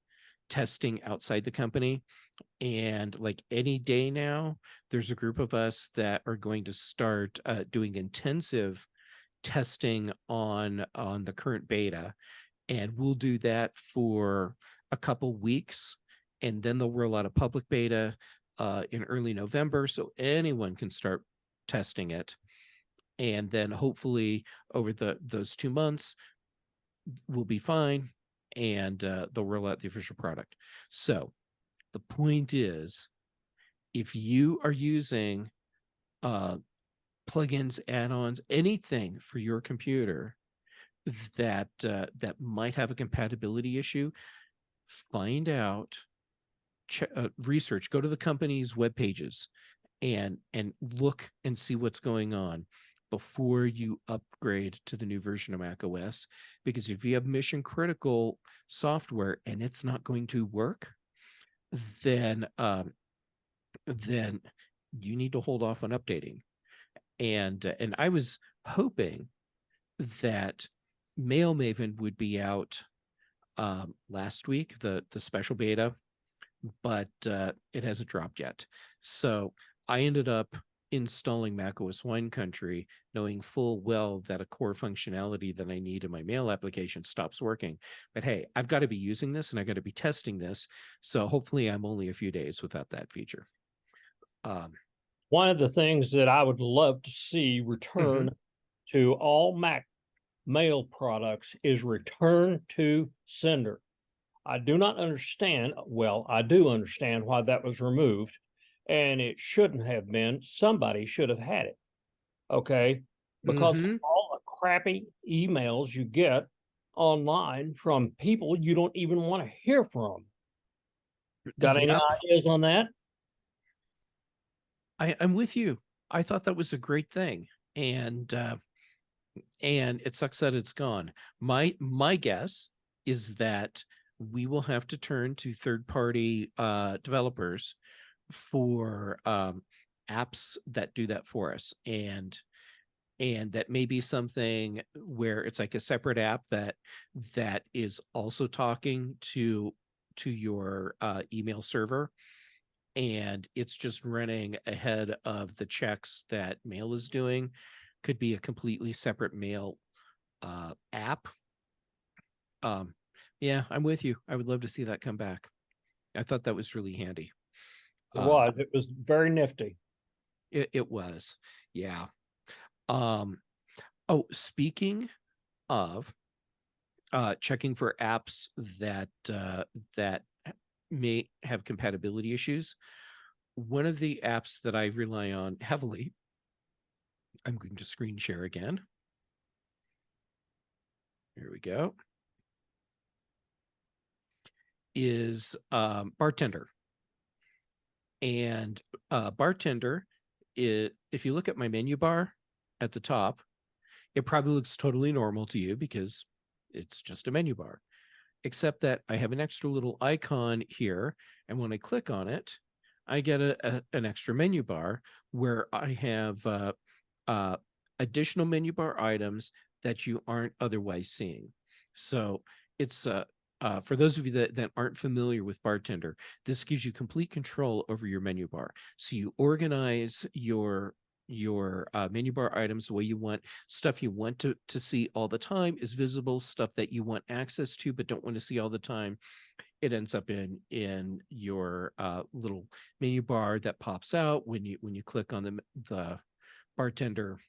testing outside the company, and like any day now, there's a group of us that are going to start doing intensive testing on the current beta, and we'll do that for a couple weeks, and then they'll roll out a public beta in early November, so anyone can start testing it. And then hopefully over those 2 months, we'll be fine, and they'll roll out the official product. So the point is, if you are using plugins, add-ons, anything for your computer that might have a compatibility issue, find out, research, go to the company's web pages and look and see what's going on before you upgrade to the new version of macOS. Because if you have mission critical software and it's not going to work, then you need to hold off on updating. And I was hoping that Mail Maven would be out last week, the special beta, but it hasn't dropped yet. So I ended up installing macOS Wine Country, knowing full well that a core functionality that I need in my mail application stops working. But hey, I've got to be using this and I got to be testing this. So hopefully I'm only a few days without that feature. One of the things that I would love to see return to all Mac mail products is return to sender. I do not understand. Well, I do understand why that was removed, and it shouldn't have been. Somebody should have had it. Okay. Because of all the crappy emails you get online from people you don't even want to hear from. Got any ideas on that? I'm with you. I thought that was a great thing. And it sucks that it's gone. My guess is that we will have to turn to third-party developers for apps that do that for us, and that may be something where it's like a separate app that is also talking to your email server, and it's just running ahead of the checks that Mail is doing. Could be a completely separate Mail app. Yeah, I'm with you. I would love to see that come back. I thought that was really handy. It was very nifty. It was, yeah. Speaking of checking for apps that may have compatibility issues, one of the apps that I rely on heavily, I'm going to screen share again. Here we go. Is Bartender. And Bartender, if you look at my menu bar at the top, it probably looks totally normal to you because it's just a menu bar, except that I have an extra little icon here. And when I click on it, I get an extra menu bar where I have additional menu bar items that you aren't otherwise seeing. So it's for those of you that aren't familiar with Bartender, this gives you complete control over your menu bar. So you organize your menu bar items the way you want. Stuff you want to see all the time is visible. Stuff that you want access to but don't want to see all the time, it ends up in your little menu bar that pops out when you click on the Bartender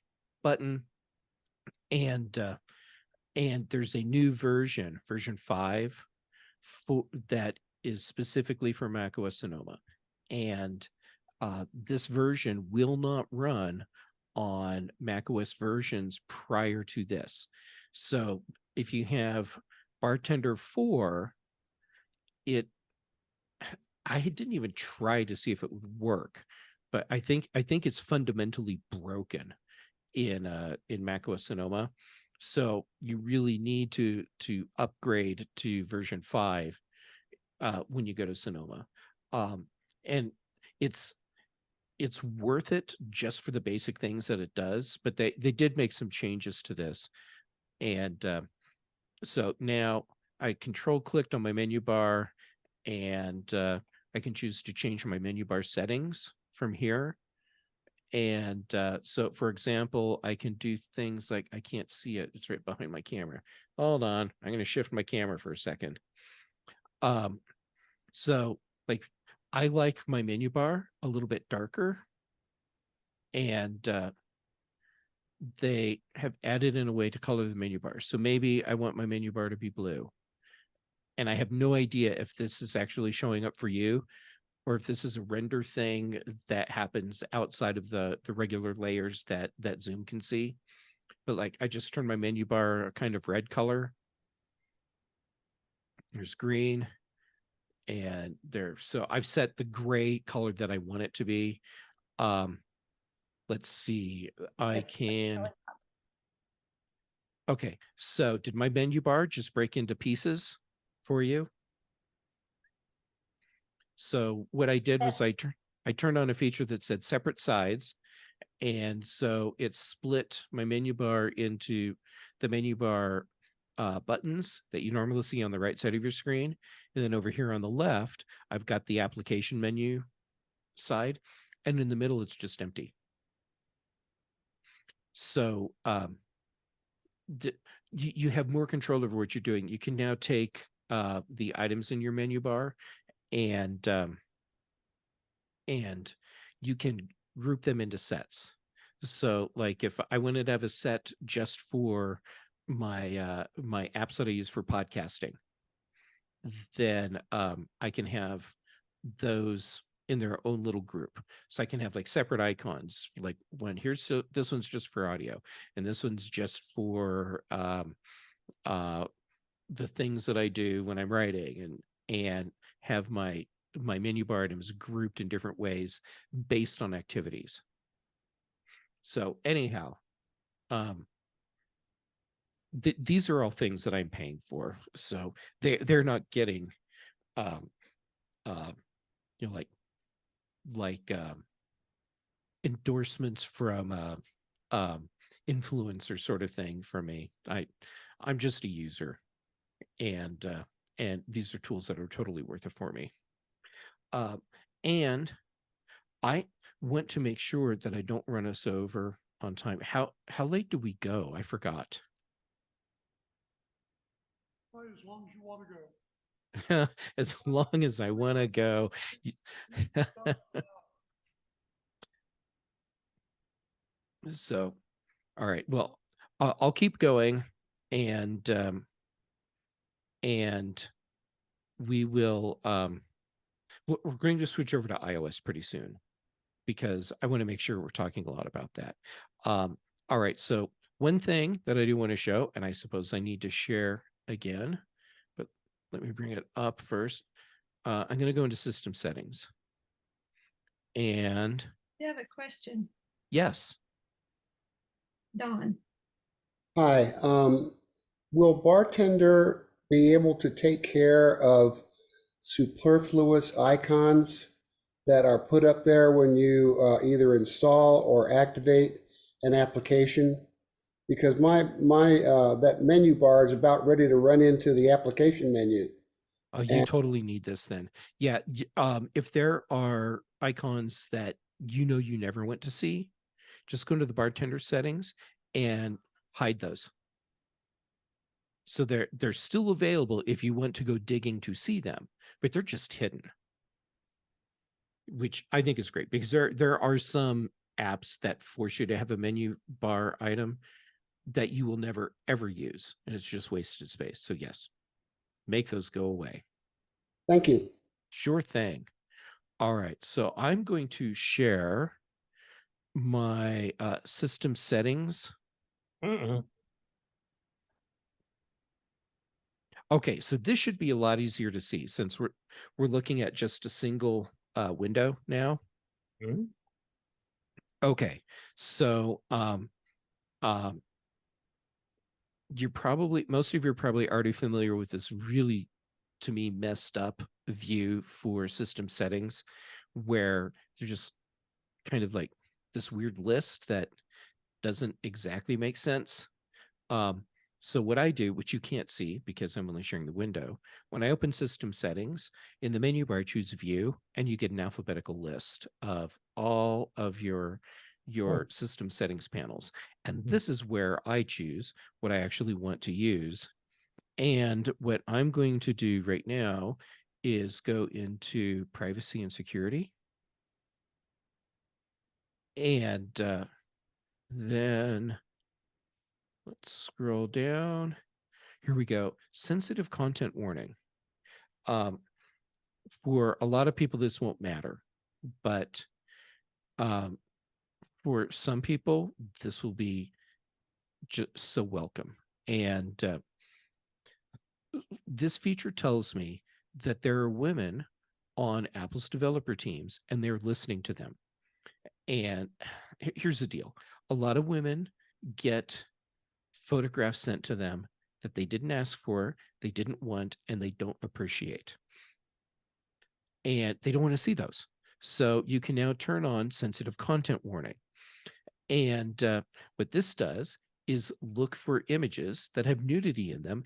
button. And there's a new version 5 that is specifically for macOS Sonoma. And this version will not run on macOS versions prior to this. So if you have Bartender 4, I didn't even try to see if it would work, but I think it's fundamentally broken in macOS Sonoma. So you really need to upgrade to version 5 when you go to Sonoma. And it's worth it just for the basic things that it does, but they did make some changes to this. And so now I control clicked on my menu bar, and I can choose to change my menu bar settings from here. And so, for example, I can do things like, I can't see it. It's right behind my camera. Hold on. I'm going to shift my camera for a second. So like, I like my menu bar a little bit darker. And they have added in a way to color the menu bar. So maybe I want my menu bar to be blue. And I have no idea if this is actually showing up for you, or if this is a render thing that happens outside of the regular layers that Zoom can see. But like, I just turned my menu bar a kind of red color. There's green, and there. So I've set the gray color that I want it to be. Let's see. I can. Okay, so did my menu bar just break into pieces for you? So what I did was I turned on a feature that said separate sides. And so it split my menu bar into the menu bar buttons that you normally see on the right side of your screen. And then over here on the left, I've got the application menu side. And in the middle, it's just empty. So you have more control over what you're doing. You can now take the items in your menu bar, and you can group them into sets. So like, if I wanted to have a set just for my my apps that I use for podcasting, then I can have those in their own little group. So I can have like separate icons, like this one's just for audio, and this one's just for the things that I do when I'm writing, and have my menu bar items grouped in different ways based on activities. So anyhow, these are all things that I'm paying for. So they're not getting, endorsements from influencer sort of thing for me. I'm just a user, and these are tools that are totally worth it for me. And I want to make sure that I don't run us over on time. How late do we go? I forgot. As long as you want to go. As long as I want to go. So, all right. Well, I'll keep going, and we will. We're going to switch over to iOS pretty soon, because I want to make sure we're talking a lot about that. All right. So one thing that I do want to show, and I suppose I need to share again, but let me bring it up first. I'm going to go into system settings. And I have a question, yes. Don. Hi, will Bartender be able to take care of superfluous icons that are put up there when you either install or activate an application? Because my that menu bar is about ready to run into the application menu. Oh, you totally need this then. Yeah. If there are icons that you never went to see, just go into the bartender settings and hide those. So they're still available if you want to go digging to see them, but they're just hidden, which I think is great, because there are some apps that force you to have a menu bar item that you will never ever use, and it's just wasted space. So yes, make those go away. Thank you. Sure thing. All right, so I'm going to share my system settings. Okay, so this should be a lot easier to see since we're looking at just a single window now. Mhm. Okay, so most of you are probably already familiar with this really, to me, messed up view for system settings, where they're just kind of like this weird list that doesn't exactly make sense. So what I do, which you can't see because I'm only sharing the window, when I open system settings, in the menu bar, I choose view, and you get an alphabetical list of all of your system settings panels. And this is where I choose what I actually want to use. And what I'm going to do right now is go into privacy and security. And then let's scroll down. Here we go. Sensitive content warning. For a lot of people, this won't matter, but for some people, this will be just so welcome. And this feature tells me that there are women on Apple's developer teams, and they're listening to them. And here's the deal. A lot of women get photographs sent to them that they didn't ask for, they didn't want, and they don't appreciate. And they don't want to see those. So you can now turn on sensitive content warning. And what this does is look for images that have nudity in them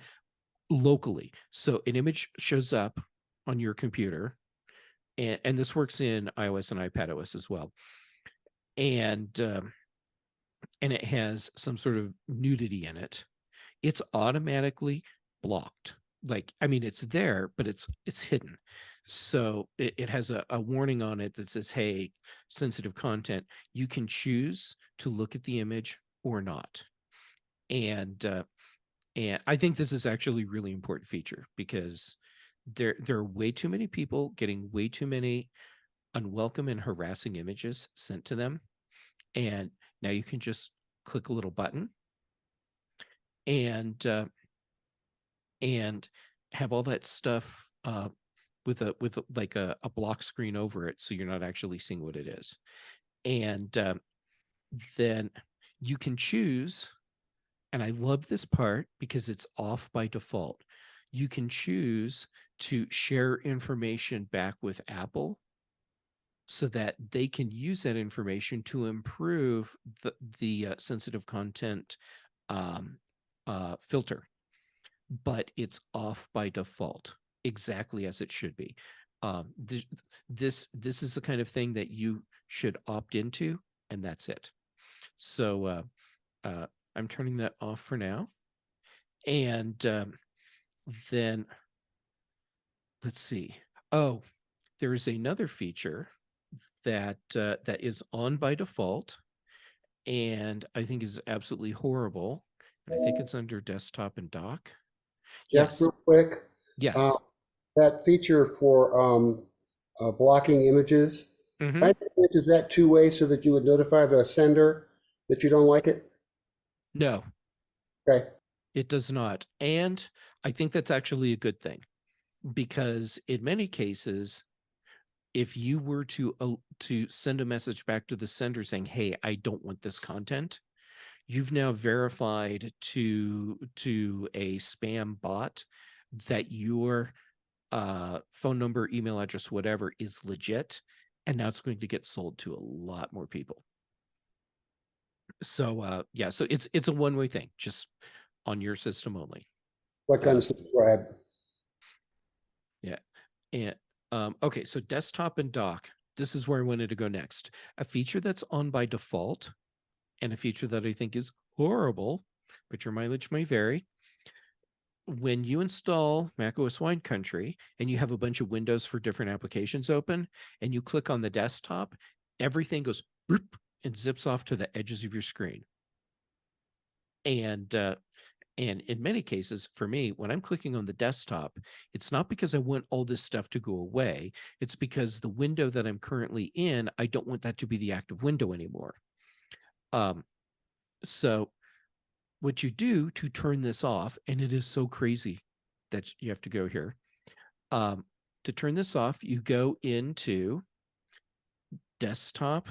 locally. So an image shows up on your computer, and this works in iOS and iPadOS as well. And it has some sort of nudity in it. It's automatically blocked. Like, I mean, it's there, but it's hidden. So it has a warning on it that says, hey, sensitive content, you can choose to look at the image or not. And I think this is actually a really important feature because there are way too many people getting way too many unwelcome and harassing images sent to them. And now you can just click a little button and have all that stuff with a block screen over it, so you're not actually seeing what it is. And then you can choose, and I love this part because it's off by default. You can choose to share information back with Apple so that they can use that information to improve the sensitive content filter. But it's off by default, exactly as it should be. This is the kind of thing that you should opt into, and that's it. So I'm turning that off for now. And then let's see. Oh, there is another feature that is on by default, and I think is absolutely horrible. And I think it's under desktop and dock. Jeff, Yes. real quick. Yes. That feature for blocking images, Mhm. by any chance, is that two-way so that you would notify the sender that you don't like it? No, Okay. it does not. And I think that's actually a good thing, because in many cases, if you were to send a message back to the sender saying, hey, I don't want this content, you've now verified to a spam bot that your phone number, email address, whatever is legit. And now it's going to get sold to a lot more people. So yeah, so it's a one-way thing, just on your system only. Like unsubscribe. Yeah. And okay, so desktop and dock, this is where I wanted to go next. A feature that's on by default, and a feature that I think is horrible, but your mileage may vary. When you install macOS Wine Country and you have a bunch of windows for different applications open, and you click on the desktop, everything goes boop, and zips off to the edges of your screen. And in many cases, for me, when I'm clicking on the desktop, it's not because I want all this stuff to go away. It's because the window that I'm currently in, I don't want that to be the active window anymore. So what you do to turn this off, and it is so crazy, that you have to go here. To turn this off, you go into desktop,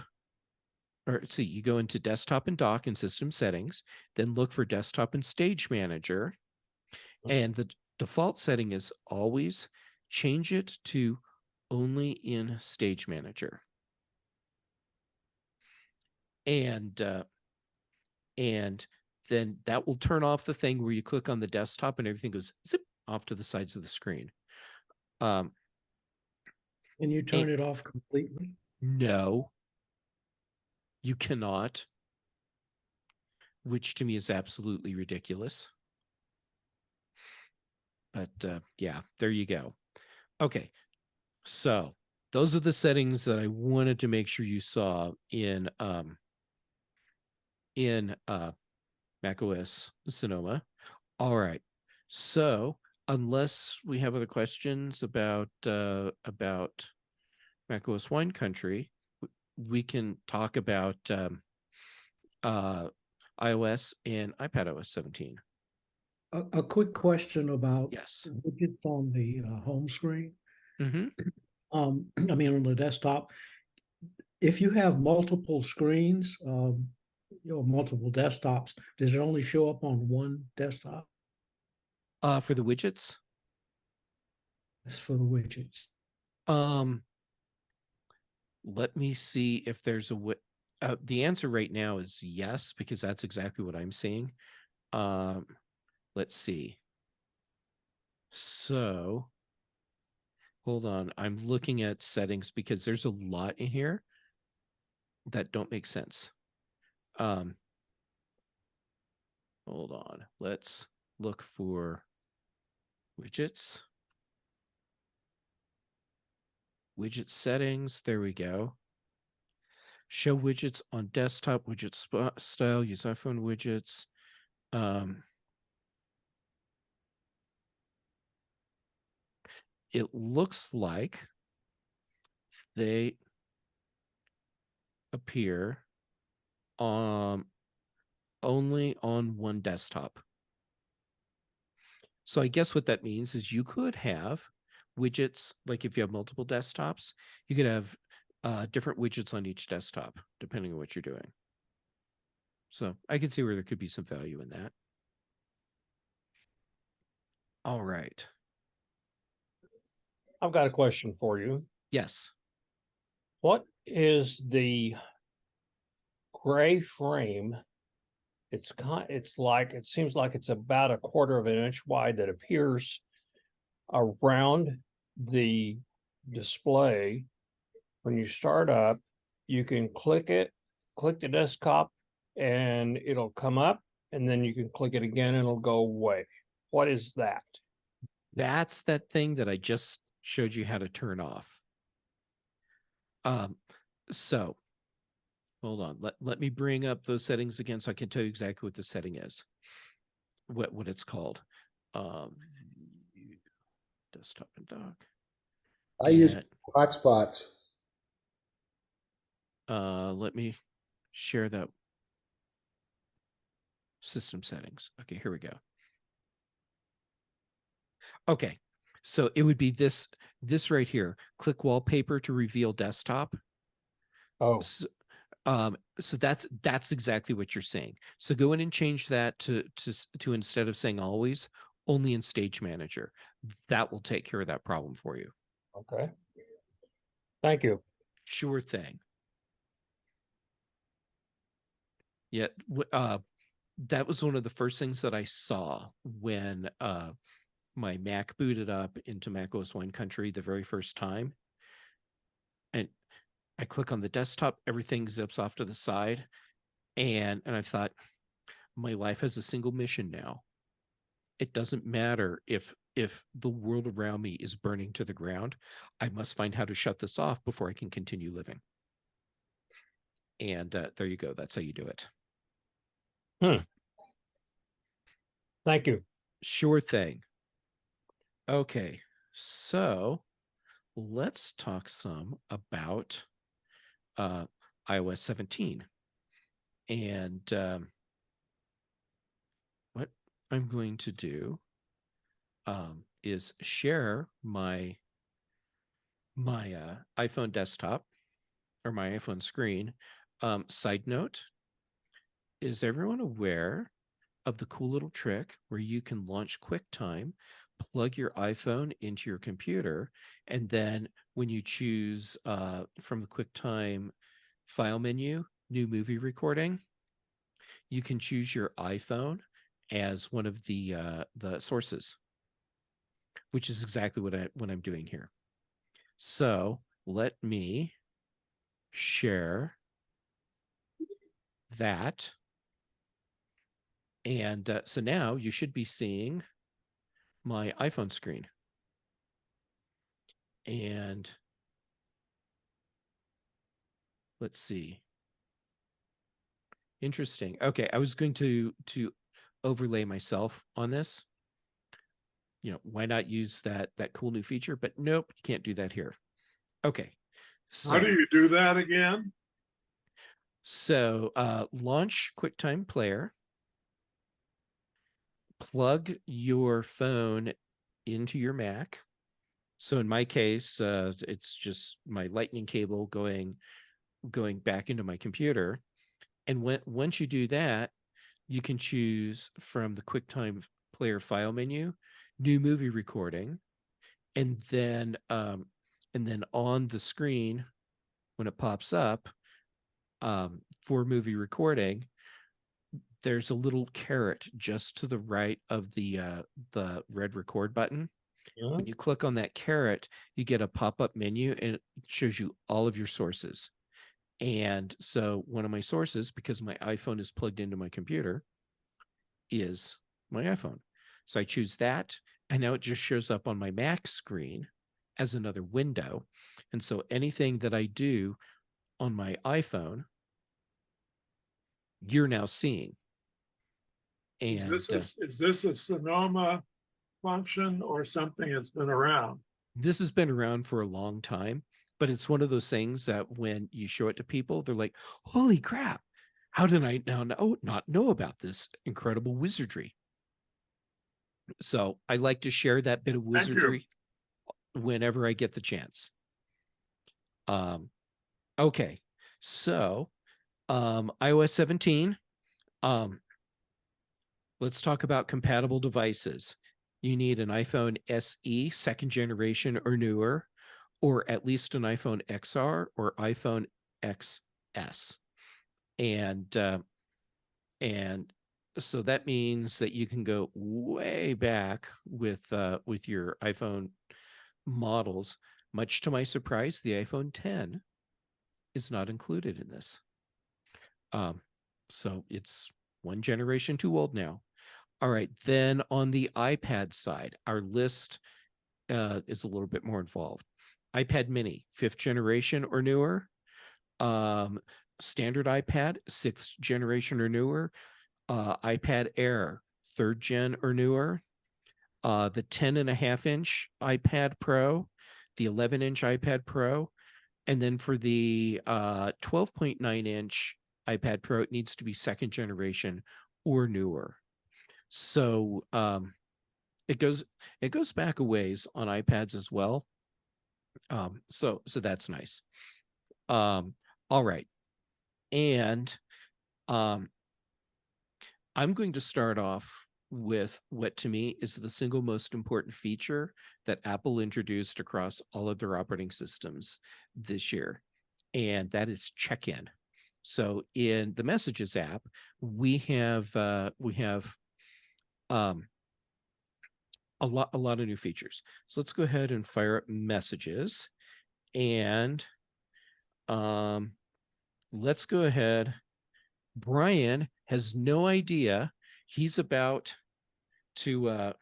or see, you go into desktop and dock and system settings, then look for desktop and stage manager. And the default setting is always change it to only in stage manager. And then that will turn off the thing where you click on the desktop and everything goes zip off to the sides of the screen. Can you turn it off completely? No, you cannot, which to me is absolutely ridiculous. But yeah, there you go. Okay, so those are the settings that I wanted to make sure you saw in macOS Sonoma. All right, so unless we have other questions about macOS Wine Country, we can talk about iOS and iPadOS 17. A quick question about Yes. widgets on the home screen. Mm-hmm. I mean, on the desktop, if you have multiple screens, multiple desktops, does it only show up on one desktop? For the widgets? That's for the widgets. Let me see if there's a the answer right now is yes, because that's exactly what I'm seeing. Let's see. So hold on, I'm looking at settings because there's a lot in here that don't make sense. Hold on, let's look for widgets. Widget settings, there we go. Show widgets on desktop, widget style, use iPhone widgets. It looks like they appear only on one desktop. So I guess what that means is you could have widgets, like if you have multiple desktops, you could have different widgets on each desktop, depending on what you're doing. So I can see where there could be some value in that. All right. I've got a question for you. Yes. What is the gray frame? It's like, it seems like it's about 1/4 of an inch wide that appears around the display. When you start up, you can click the desktop, and it'll come up, and then you can click it again and it'll go away. What is that? That's that thing that I just showed you how to turn off. So hold on. Let me bring up those settings again so I can tell you exactly what the setting is. What it's called. Desktop and dock. I use hotspots. Let me share that system settings. Okay, here we go. Okay, so it would be this right here. Click wallpaper to reveal desktop. Oh, so that's exactly what you're saying. So go in and change that to instead of saying always, only in Stage Manager. That will take care of that problem for you. okay. Thank you. Sure thing. Yeah, that was one of the first things that I saw when my Mac booted up into macOS Wine Country the very first time. And I click on the desktop, everything zips off to the side. And I thought, my life has a single mission now. It doesn't matter if the world around me is burning to the ground. I must find how to shut this off before I can continue living. And there you go. That's how you do it. Thank you. Sure thing. Okay, so let's talk some about iOS 17. And what I'm going to do is share my iPhone desktop or my iPhone screen. Side note, is everyone aware of the cool little trick where you can launch QuickTime, plug your iPhone into your computer, and then when you choose from the QuickTime file menu, new movie recording, you can choose your iPhone as one of the sources, which is exactly what I'm doing here. So let me share that. And so now you should be seeing my iPhone screen. And let's see. Interesting. Okay, I was going to overlay myself on this. You know, why not use that cool new feature? But nope, you can't do that here. Okay. So How do you do that again? So launch QuickTime Player, plug your phone into your Mac. So in my case, it's just my lightning cable going back into my computer. And once you do that, you can choose from the QuickTime Player file menu, new movie recording, and then on the screen when it pops up for movie recording, there's a little caret just to the right of the red record button. When you click on that caret, you get a pop-up menu and it shows you all of your sources. And so one of my sources, because my iPhone is plugged into my computer, is my iPhone. So I choose that, and now it just shows up on my Mac screen as another window. And so anything that I do on my iPhone, you're now seeing. And Is this a Sonoma function or something that's been around? this has been around for a long time, but it's one of those things that when you show it to people, they're like, holy crap, how did I not know about this incredible wizardry? So I like to share that bit of wizardry whenever I get the chance. Okay, so iOS 17, let's talk about compatible devices. You need an iPhone SE, second generation or newer, or at least an iPhone XR or iPhone XS. And so that means that you can go way back with your iPhone models. Much to my surprise, the iPhone 10 is not included in this. So it's one generation too old now. All right, then on the iPad side, our list is a little bit more involved. iPad mini, 5th generation or newer. Standard iPad, 6th generation or newer. iPad Air, 3rd gen or newer. The 10.5-inch iPad Pro, the 11-inch iPad Pro, and then for the 12.9-inch iPad Pro, it needs to be 2nd generation or newer. So it goes back a ways on iPads as well. So that's nice. All right. And I'm going to start off with what to me is the single most important feature that Apple introduced across all of their operating systems this year, and that is check-in. So in the Messages app, we have a lot of new features. So let's go ahead and fire up Messages, and let's go ahead. Brian has no idea he's about to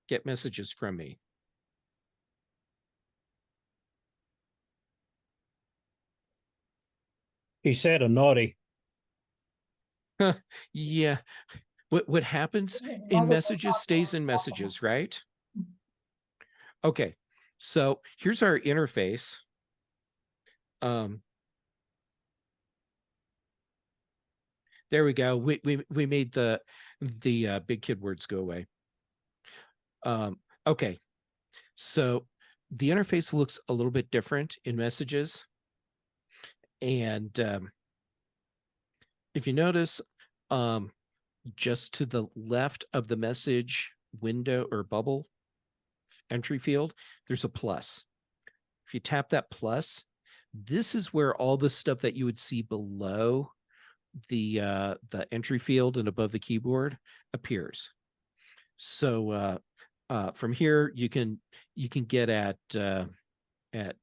get messages from me. He said a naughty. Yeah. What happens in Messages stays in Messages, right? Okay. So here's our interface. There we go. We made the big kid words go away. Okay, so the interface looks a little bit different in messages. And if you notice, just to the left of the message window or bubble entry field, there's a plus. If you tap that plus, this is where all the stuff that you would see below the entry field and above the keyboard appears. So from here, you can get at a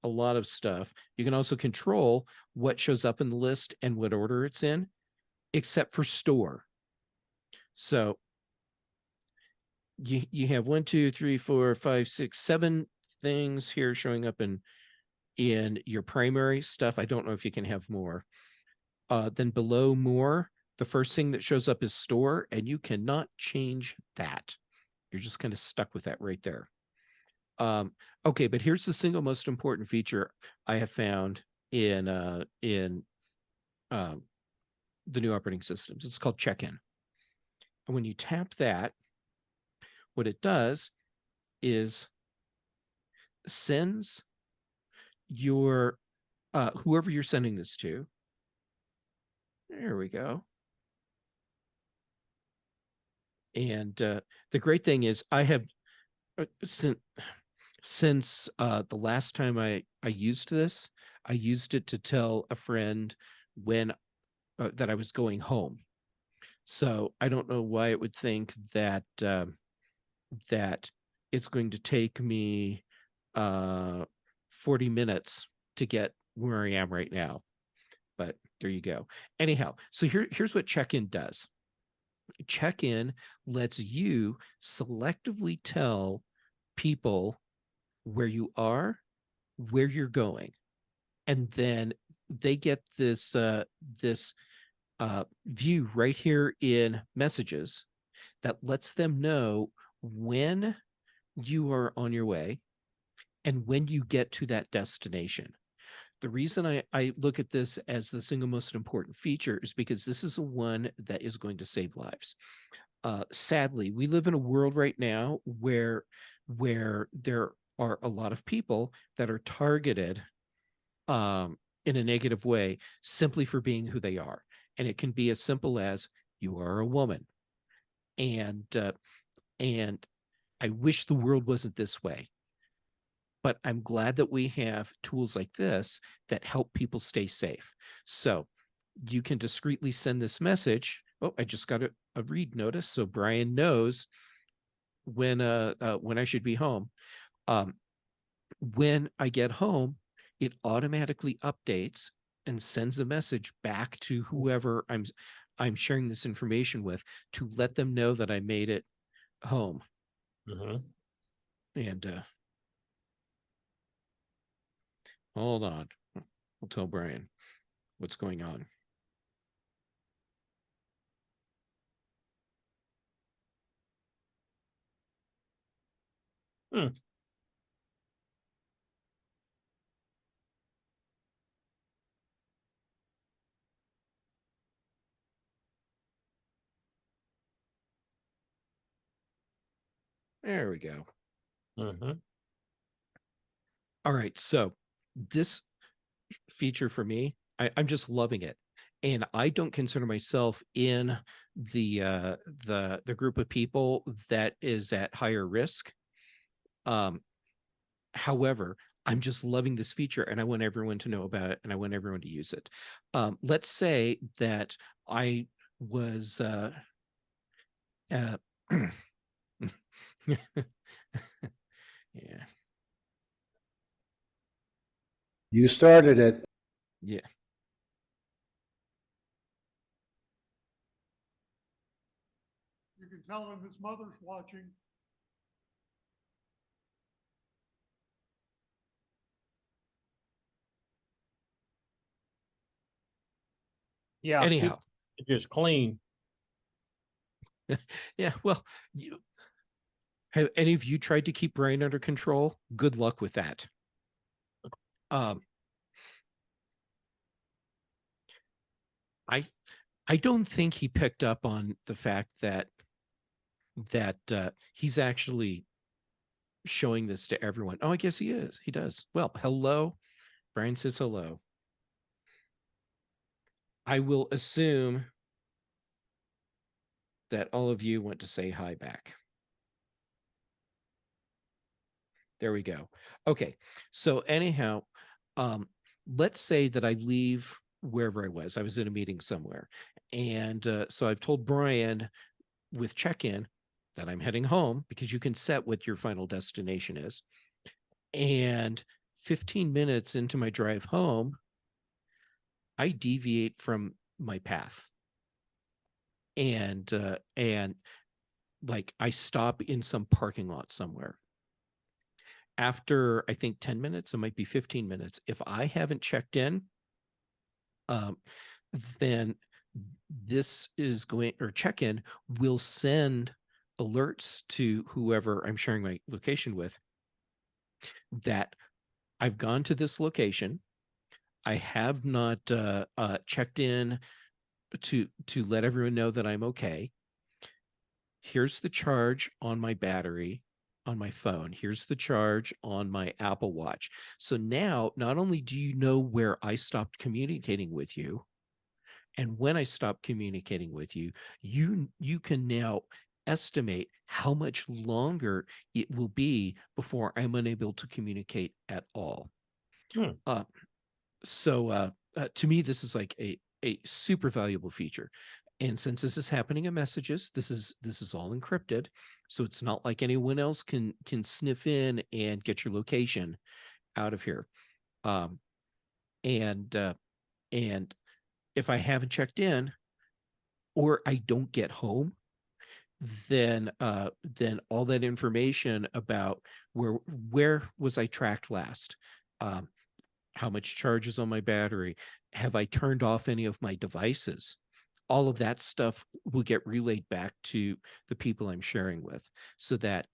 lot of stuff. You can also control what shows up in the list and what order it's in, except for store. So you have 1, 2, 3, 4, 5, 6, 7 things here showing up in your primary stuff. I don't know if you can have more. Then below more, the first thing that shows up is store, and you cannot change that. You're just kind of stuck with that right there. Okay, but here's the single most important feature I have found in the new operating systems. It's called check-in. And when you tap that, what it does is sends your whoever you're sending this to. There we go. And the great thing is I have since the last time I used this, I used it to tell a friend when that I was going home. So I don't know why it would think that that it's going to take me 40 minutes to get where I am right now. But there you go. Anyhow, so here's what check-in does. Check-in lets you selectively tell people where you are, where you're going, and then they get this view right here in messages that lets them know when you are on your way and when you get to that destination. The reason I look at this as the single most important feature is because this is the one that is going to save lives. Sadly, we live in a world right now where there are a lot of people that are targeted in a negative way simply for being who they are. And it can be as simple as you are a woman. And I wish the world wasn't this way. But I'm glad that we have tools like this that help people stay safe. So you can discreetly send this message. Oh, I just got a read notice. So Brian knows when I should be home. When I get home, it automatically updates and sends a message back to whoever I'm sharing this information with to let them know that I made it home. And hold on. I'll tell Brian what's going on. There we go. All right. So this feature for me, I'm just loving it. And I don't consider myself in the group of people that is at higher risk. However, I'm just loving this feature and I want everyone to know about it and I want everyone to use it. Let's say that I was yeah. You started it. Yeah. You can tell him his mother's watching. Yeah. Anyhow. Keep it just clean. Yeah. Well, have any of you tried to keep Brian under control? Good luck with that. I don't think he picked up on the fact that he's actually showing this to everyone. Oh, I guess he is. He does. Well, hello. Brian says hello. I will assume that all of you want to say hi back. There we go. Okay. So anyhow, let's say that I leave wherever I was. I was in a meeting somewhere. And so I've told Brian with check-in that I'm heading home, because you can set what your final destination is. And 15 minutes into my drive home, I deviate from my path. And like I stop in some parking lot somewhere. After I think 10 minutes, it might be 15 minutes. If I haven't checked in, then this is going, or check-in will send alerts to whoever I'm sharing my location with that I've gone to this location. I have not checked in to let everyone know that I'm okay. Here's the charge on my battery on my phone. Here's the charge on my Apple Watch. So now, not only do you know where I stopped communicating with you, and when I stopped communicating with you, you can now estimate how much longer it will be before I'm unable to communicate at all. So to me, this is like a super valuable feature. And since this is happening in messages, this is all encrypted. So it's not like anyone else can sniff in and get your location out of here. And if I haven't checked in, or I don't get home, then all that information about where was I tracked last, how much charge is on my battery, have I turned off any of my devices, all of that stuff will get relayed back to the people I'm sharing with, so that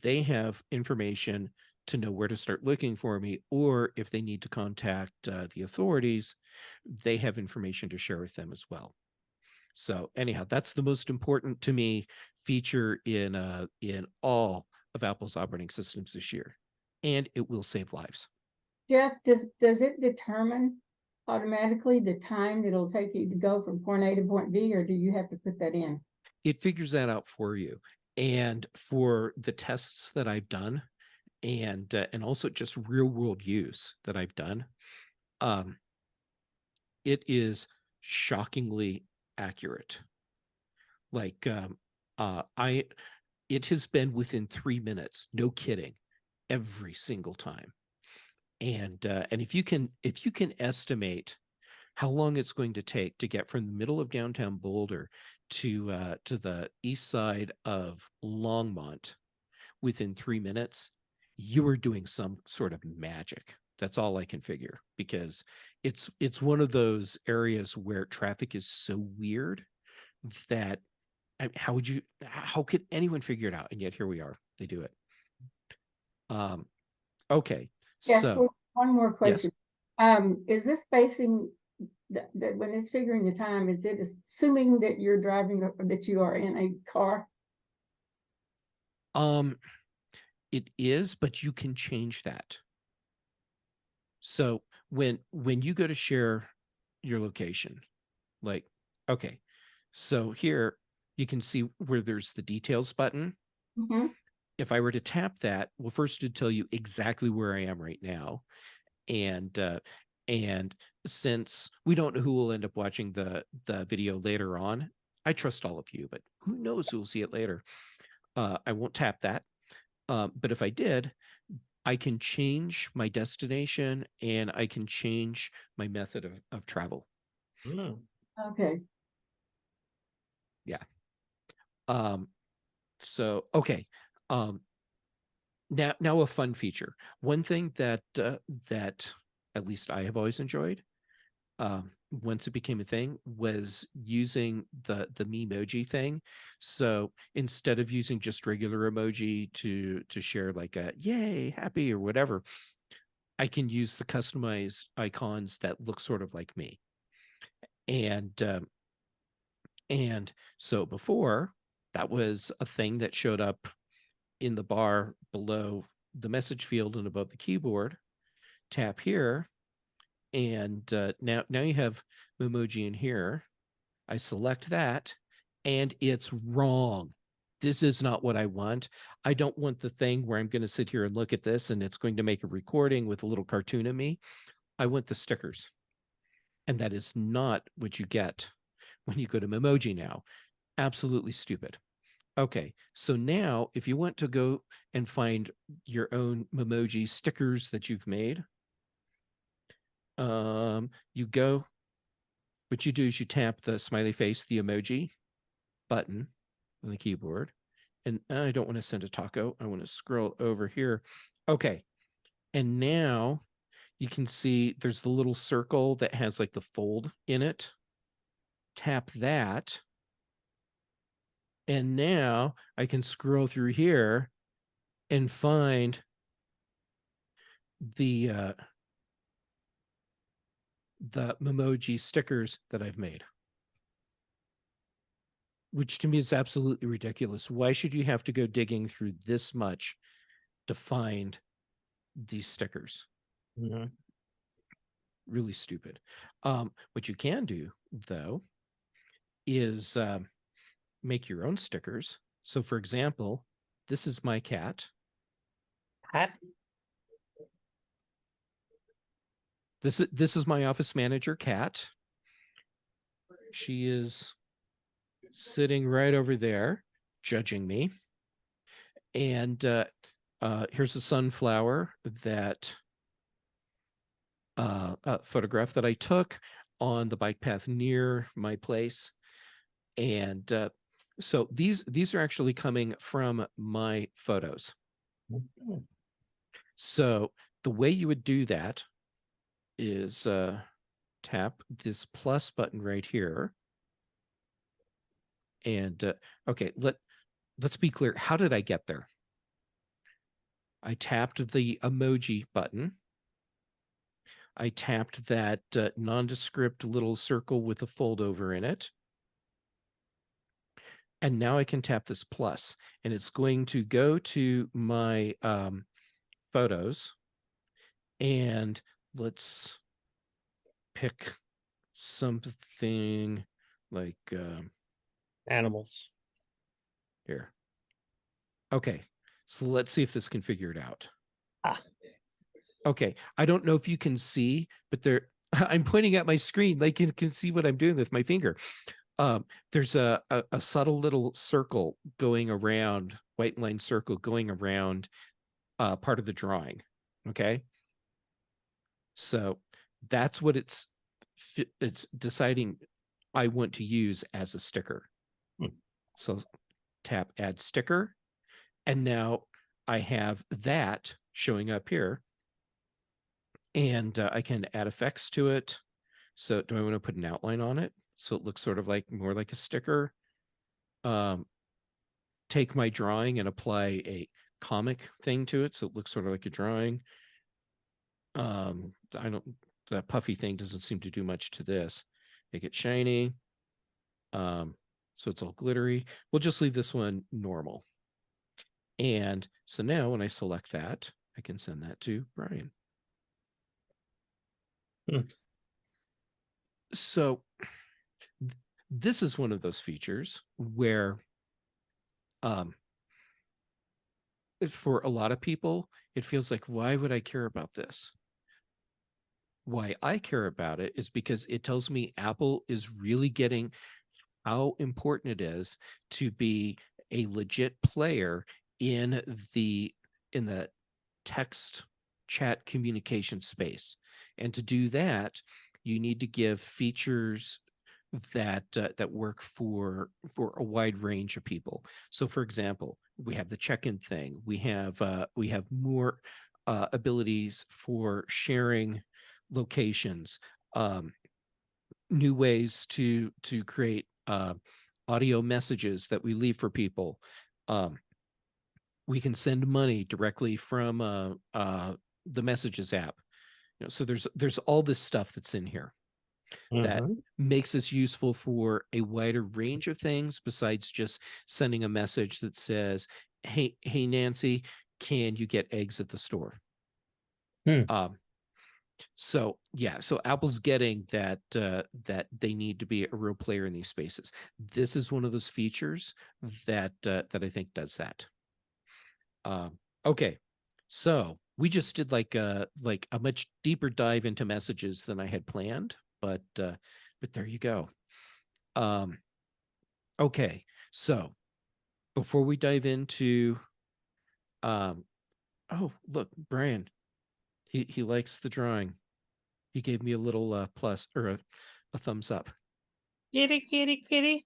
they have information to know where to start looking for me, or if they need to contact the authorities, they have information to share with them as well. So anyhow, that's the most important to me feature in all of Apple's operating systems this year, and it will save lives. Jeff, does it determine automatically the time that it'll take you to go from point A to point B, or do you have to put that in? It figures that out for you. And for the tests that I've done, and also just real world use that I've done, it is shockingly accurate. Like it has been within 3 minutes, no kidding, every single time. And if you can estimate how long it's going to take to get from the middle of downtown Boulder to the east side of Longmont within 3 minutes, you are doing some sort of magic. That's all I can figure, because it's one of those areas where traffic is so weird that how could anyone figure it out? And yet here we are. They do it. Okay. Yeah, So one more yes. question. Is this basing that when it's figuring the time, is it assuming that you're driving or that you are in a car? It is, but you can change that. So when you go to share your location, like, okay, so here you can see where there's the details button. Mm-hmm. If I were to tap that, well, first it'd tell you exactly where I am right now. And since we don't know who will end up watching the video later on, I trust all of you, but who knows who will see it later. I won't tap that. But if I did, I can change my destination and I can change my method of travel. Okay. Yeah. So, okay. Now a fun feature. One thing that at least I have always enjoyed, once it became a thing, was using the Memoji thing. So instead of using just regular emoji to share like a yay, happy or whatever, I can use the customized icons that look sort of like me. And so before, that was a thing that showed up in the bar below the message field and above the keyboard, tap here, and now you have Memoji in here. I select that, and it's wrong. This is not what I want. I don't want the thing where I'm going to sit here and look at this and it's going to make a recording with a little cartoon of me. I want the stickers. And that is not what you get when you go to Memoji now. Absolutely stupid. Okay, so now if you want to go and find your own Memoji stickers that you've made, you go, what you do is you tap the smiley face, the emoji button on the keyboard. And I don't want to send a taco. I want to scroll over here. Okay. And now you can see there's the little circle that has like the fold in it. Tap that. And now I can scroll through here and find the Memoji stickers that I've made, which to me is absolutely ridiculous. Why should you have to go digging through this much to find these stickers? Really stupid. What you can do, though, is make your own stickers. So, for example, this is my cat. This is my office manager cat. She is sitting right over there, judging me. And here's a sunflower that photograph that I took on the bike path near my place. And so these are actually coming from my photos. So the way you would do that is tap this plus button right here. And okay, let's be clear. How did I get there? I tapped the emoji button. I tapped that nondescript little circle with a fold over in it. And now I can tap this plus, and it's going to go to my photos. And let's pick something like animals. Here. Okay, so let's see if this can figure it out. Okay, I don't know if you can see, but I'm pointing at my screen like you can see what I'm doing with my finger. There's a subtle little circle going around, white line circle going around part of the drawing. Okay, so that's what it's deciding I want to use as a sticker. So tap add sticker, and now I have that showing up here, and I can add effects to it. So do I want to put an outline on it so it looks sort of like more like a sticker? Take my drawing and apply a comic thing to it so it looks sort of like a drawing. That puffy thing doesn't seem to do much to this. Make it shiny. So it's all glittery. We'll just leave this one normal. And so now when I select that, I can send that to Brian. So this is one of those features where for a lot of people, it feels like, why would I care about this? Why I care about it is because it tells me Apple is really getting how important it is to be a legit player in the text chat communication space. And to do that, you need to give features that work for a wide range of people. So for example, we have the check-in thing. We have more abilities for sharing locations, new ways to create audio messages that we leave for people. We can send money directly from the Messages app. So there's all this stuff that's in here that makes us useful for a wider range of things besides just sending a message that says, hey Nancy, can you get eggs at the store? Hmm. So yeah, so Apple's getting that that they need to be a real player in these spaces. This is one of those features that that I think does that. Okay, so we just did like a much deeper dive into messages than I had planned, but there you go. Okay, so before we dive into oh look, Brian, he likes the drawing. He gave me a little plus or a thumbs up. Kitty, kitty, kitty.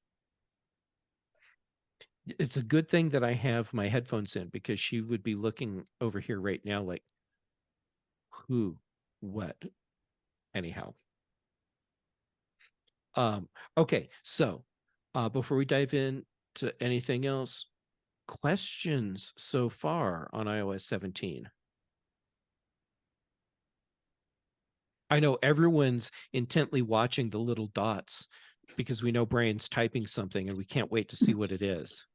It's a good thing that I have my headphones in, because she would be looking over here right now like, who, what, anyhow. Okay, so before we dive in to anything else, questions so far on iOS 17? I know everyone's intently watching the little dots because we know Brian's typing something and we can't wait to see what it is.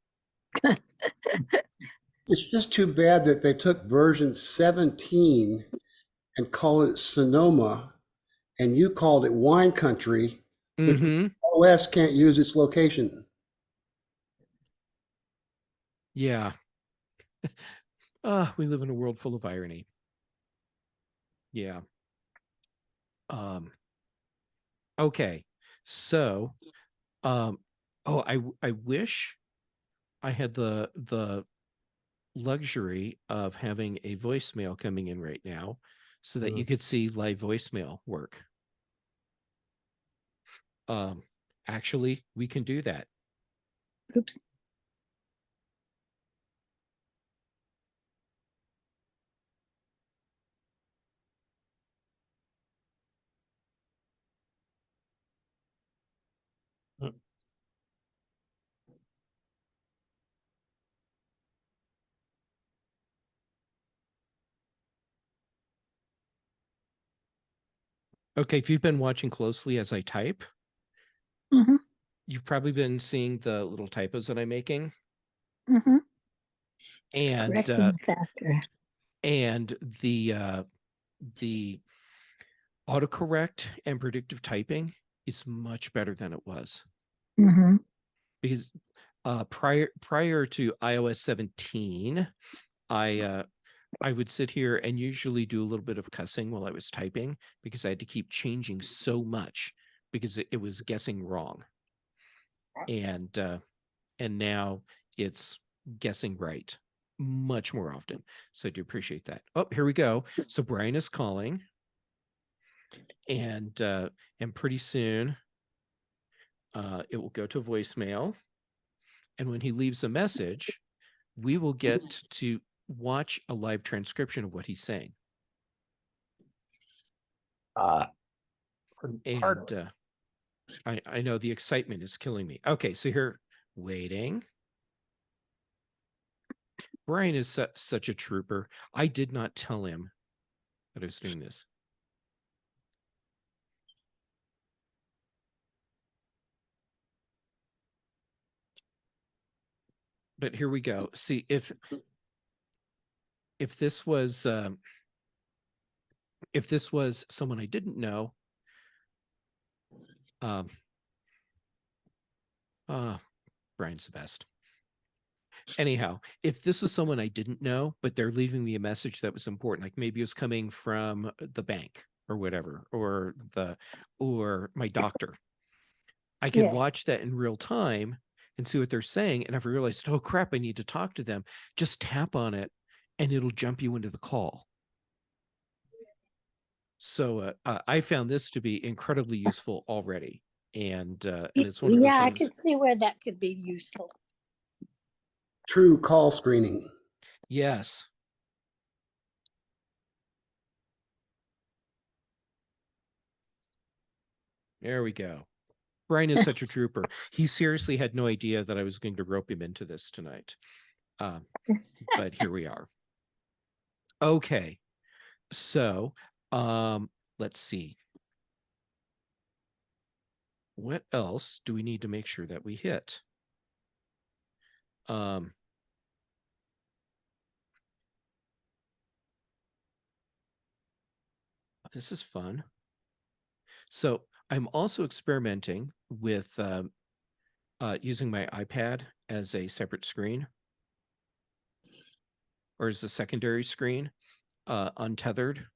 It's just too bad that they took version 17 and called it Sonoma, and you called it Wine Country, which OS can't use its location. Yeah. We live in a world full of irony. Yeah. Okay. So, oh, I wish I had the luxury of having a voicemail coming in right now so that you could see live voicemail work. Actually, we can do that. Oops. Okay, if you've been watching closely as I type, Mm-hmm. you've probably been seeing the little typos that I'm making. Mm-hmm. And Correcting factor. and the autocorrect and predictive typing is much better than it was. Mm-hmm. Because prior to iOS 17, I would sit here and usually do a little bit of cussing while I was typing, because I had to keep changing so much because it was guessing wrong. And now it's guessing right much more often. So I do appreciate that. Oh, here we go. So Brian is calling, and pretty soon it will go to voicemail. And when he leaves a message, we will get to watch a live transcription of what he's saying. And I know the excitement is killing me. Okay, so here, waiting. Brian is such a trooper. I did not tell him that I was doing this. But here we go. See, if this was someone I didn't know, Brian's the best. Anyhow, if this was someone I didn't know, but they're leaving me a message that was important, like maybe it was coming from the bank or whatever, or my doctor, I could watch that in real time and see what they're saying. And if I realized, oh crap, I need to talk to them, just tap on it and it'll jump you into the call. So I found this to be incredibly useful already. And it's one of those I things. could see where that could be useful. True call screening. Yes. There we go. Brian is such a trooper. He seriously had no idea that I was going to rope him into this tonight. But here we are. Okay. So let's see. What else do we need to make sure that we hit? This is fun. So I'm also experimenting with using my iPad as a separate screen or as a secondary screen, untethered.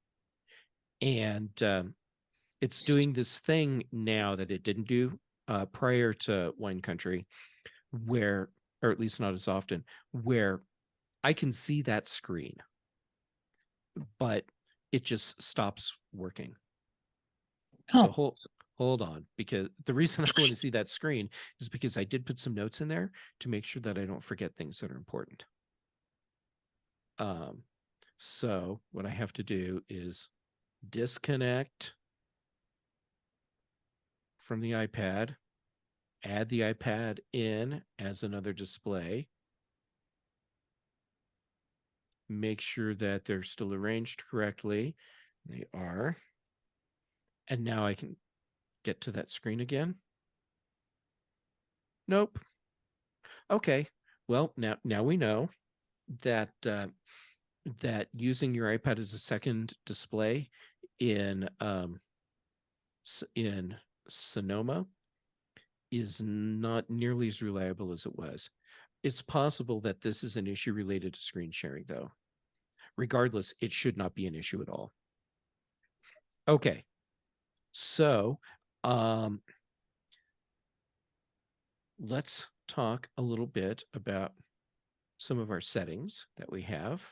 And it's doing this thing now that it didn't do prior to Wine Country, where, or at least not as often, where I can see that screen, but it just stops working. So hold on, because the reason I want to see that screen is because I did put some notes in there to make sure that I don't forget things that are important. So what I have to do is disconnect from the iPad, add the iPad in as another display, make sure that they're still arranged correctly. They are. And now I can get to that screen again. Nope. Okay. Well, now we know that that using your iPad as a second display in Sonoma is not nearly as reliable as it was. It's possible that this is an issue related to screen sharing, though. Regardless, it should not be an issue at all. Okay. So let's talk a little bit about some of our settings that we have.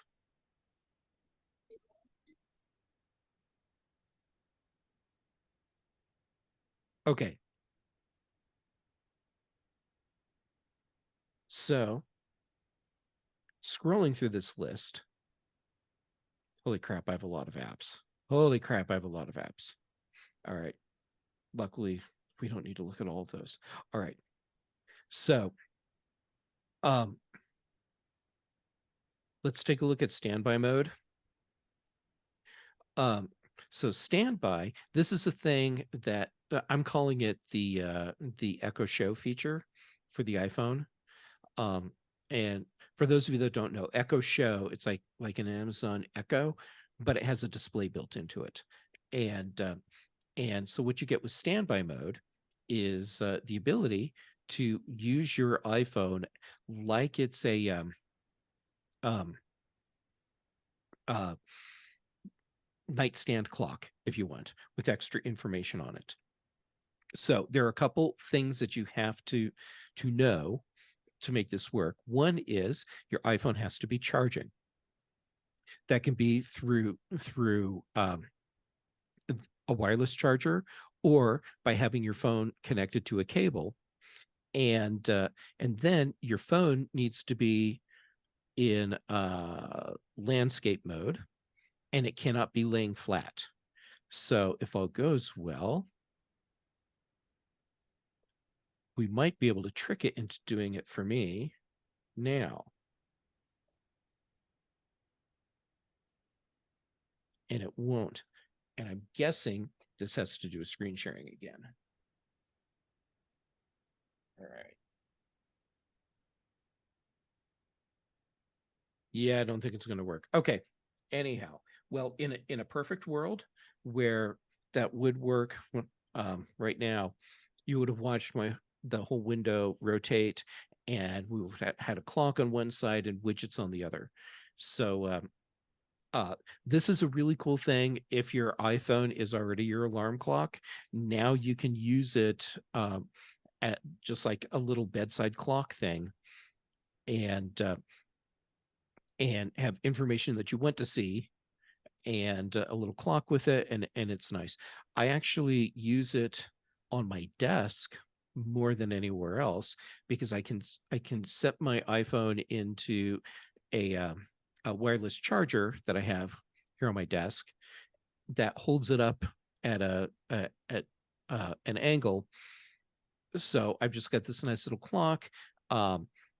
Okay. So scrolling through this list, holy crap, I have a lot of apps. Holy crap, I have a lot of apps. All right. Luckily, we don't need to look at all of those. All right. So let's take a look at standby mode. So standby, this is a thing that I'm calling it the Echo Show feature for the iPhone. And for those of you that don't know, Echo Show, it's like an Amazon Echo, but it has a display built into it. And so what you get with standby mode is the ability to use your iPhone like it's a nightstand clock, if you want, with extra information on it. So there are a couple things that you have to know to make this work. One is your iPhone has to be charging. That can be through a wireless charger or by having your phone connected to a cable. And then your phone needs to be in landscape mode, and it cannot be laying flat. So if all goes well, we might be able to trick it into doing it for me now. And it won't. And I'm guessing this has to do with screen sharing again. All right. Yeah, I don't think it's going to work. Okay. Anyhow, well, in a perfect world where that would work right now, you would have watched the whole window rotate, and we would have had a clock on one side and widgets on the other. So this is a really cool thing. If your iPhone is already your alarm clock, now you can use it at just like a little bedside clock thing, and have information that you want to see, and a little clock with it, and it's nice. I actually use it on my desk more than anywhere else because I can set my iPhone into a wireless charger that I have here on my desk that holds it up at an angle. So I've just got this nice little clock,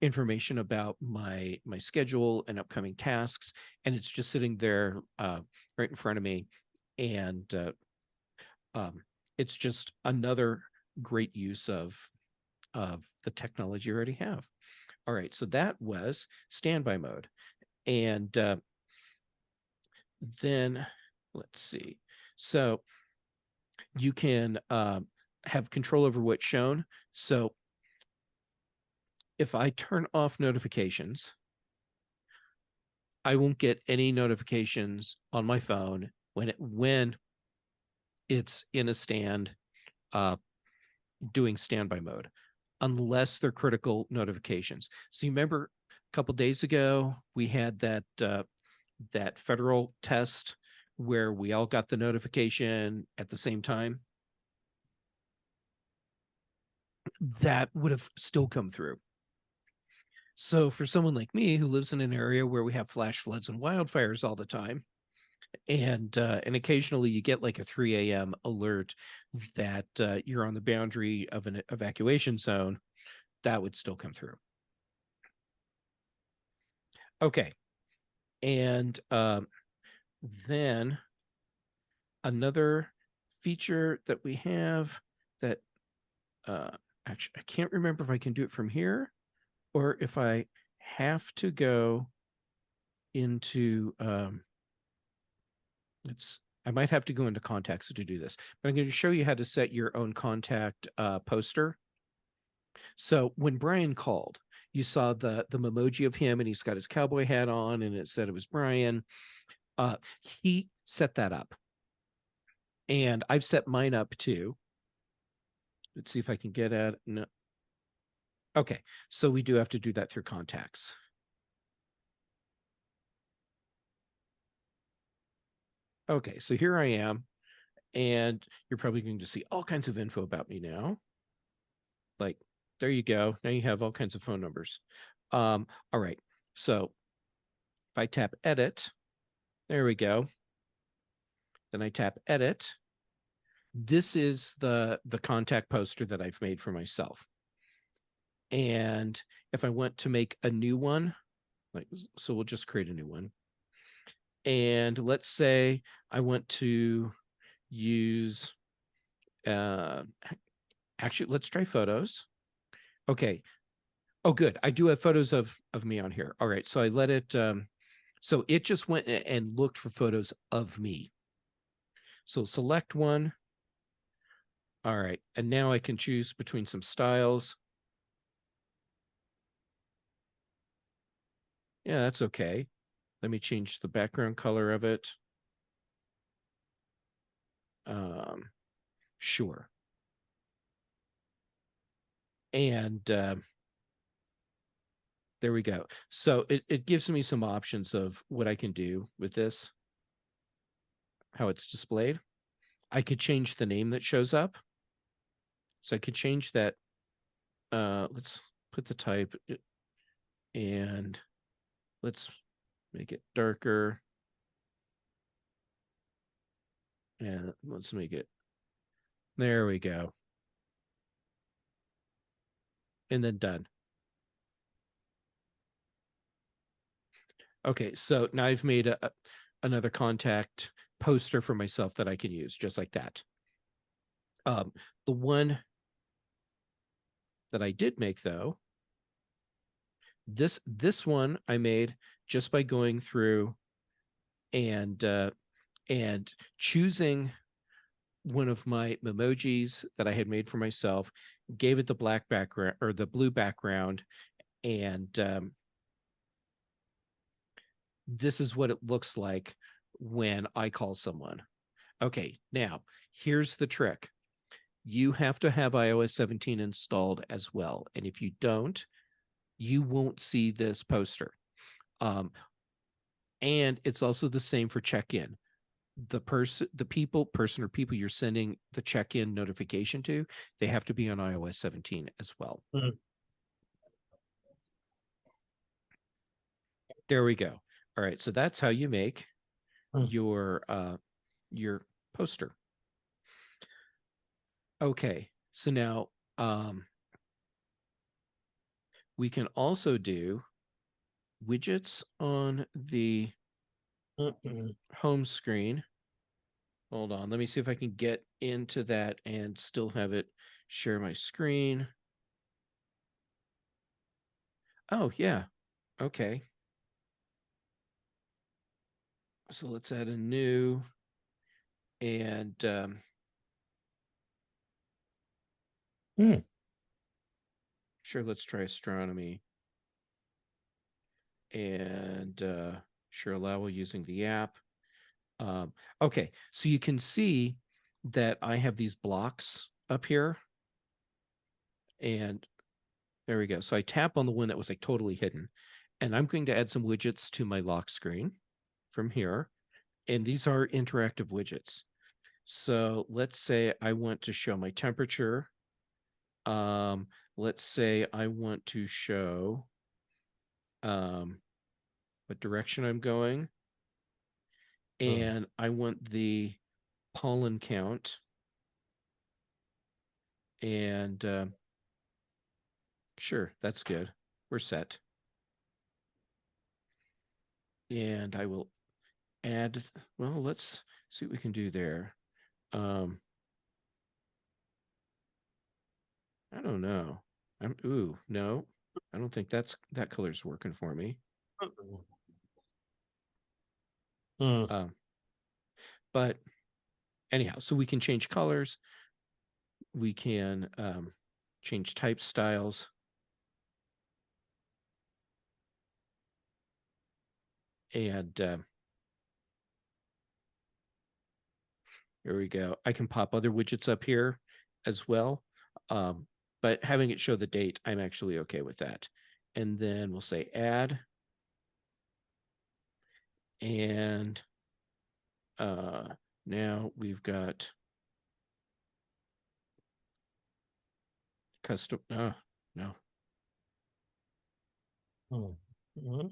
information about my schedule and upcoming tasks, and it's just sitting there right in front of me. And it's just another great use of the technology you already have. All right, so that was standby mode. And then let's see. So you can have control over what's shown. So if I turn off notifications, I won't get any notifications on my phone when it's in a stand doing standby mode, unless they're critical notifications. So you remember a couple days ago we had that federal test where we all got the notification at the same time? That would have still come through. So for someone like me who lives in an area where we have flash floods and wildfires all the time, and occasionally you get like a 3 a.m. alert that you're on the boundary of an evacuation zone, that would still come through. Okay. And then another feature that we have that actually, I can't remember if I can do it from here or if I have to go into I might have to go into contacts to do this, but I'm going to show you how to set your own contact poster. So when Brian called, you saw the emoji of him and he's got his cowboy hat on and it said it was Brian. He set that up. And I've set mine up too. Let's see if I can get at no. Okay, so we do have to do that through contacts. Okay, so here I am, and you're probably going to see all kinds of info about me now. Like, there you go. Now you have all kinds of phone numbers. All right, so if I tap edit, there we go. Then I tap edit. This is the contact poster that I've made for myself. And if I want to make a new one, like, so we'll just create a new one. And let's say I want to use, actually, let's try photos. Okay. Oh, good. I do have photos of me on here. All right. So I let it, so it just went and looked for photos of me. So select one. All right. And now I can choose between some styles. Yeah, that's okay. Let me change the background color of it. Sure. And there we go. So it gives me some options of what I can do with this, how it's displayed. I could change the name that shows up. So I could change that. Let's put the type and let's make it darker. And let's make it, there we go. And then done. Okay, so now I've made another contact poster for myself that I can use just like that. The one that I did make though, this one I made just by going through and choosing one of my emojis that I had made for myself, gave it the black background or the blue background, and this is what it looks like when I call someone. Okay, now here's the trick. You have to have iOS 17 installed as well. And if you don't, you won't see this poster. And it's also the same for check-in. The person or people you're sending the check-in notification to, they have to be on iOS 17 as well. Mm. There we go. All right, so that's how you make your poster. Okay, so now we can also do widgets on the home screen. Hold on, let me see if I can get into that and still have it share my screen. Oh, yeah. Okay. So let's add a new, And sure, let's try astronomy. And sure, allow using the app. Okay, so you can see that I have these blocks up here. And there we go. So I tap on the one that was like totally hidden. And I'm going to add some widgets to my lock screen from here. And these are interactive widgets. So let's say I want to show my temperature. Let's say I want to show what direction I'm going. And I want the pollen count. And sure, that's good. We're set. And I will add, well, let's see what we can do there. I don't know. No, I don't think that color's working for me. But anyhow, so we can change colors. We can change type styles. And here we go. I can pop other widgets up here as well. But having it show the date, I'm actually okay with that. And then we'll say add. And now we've got custom. No.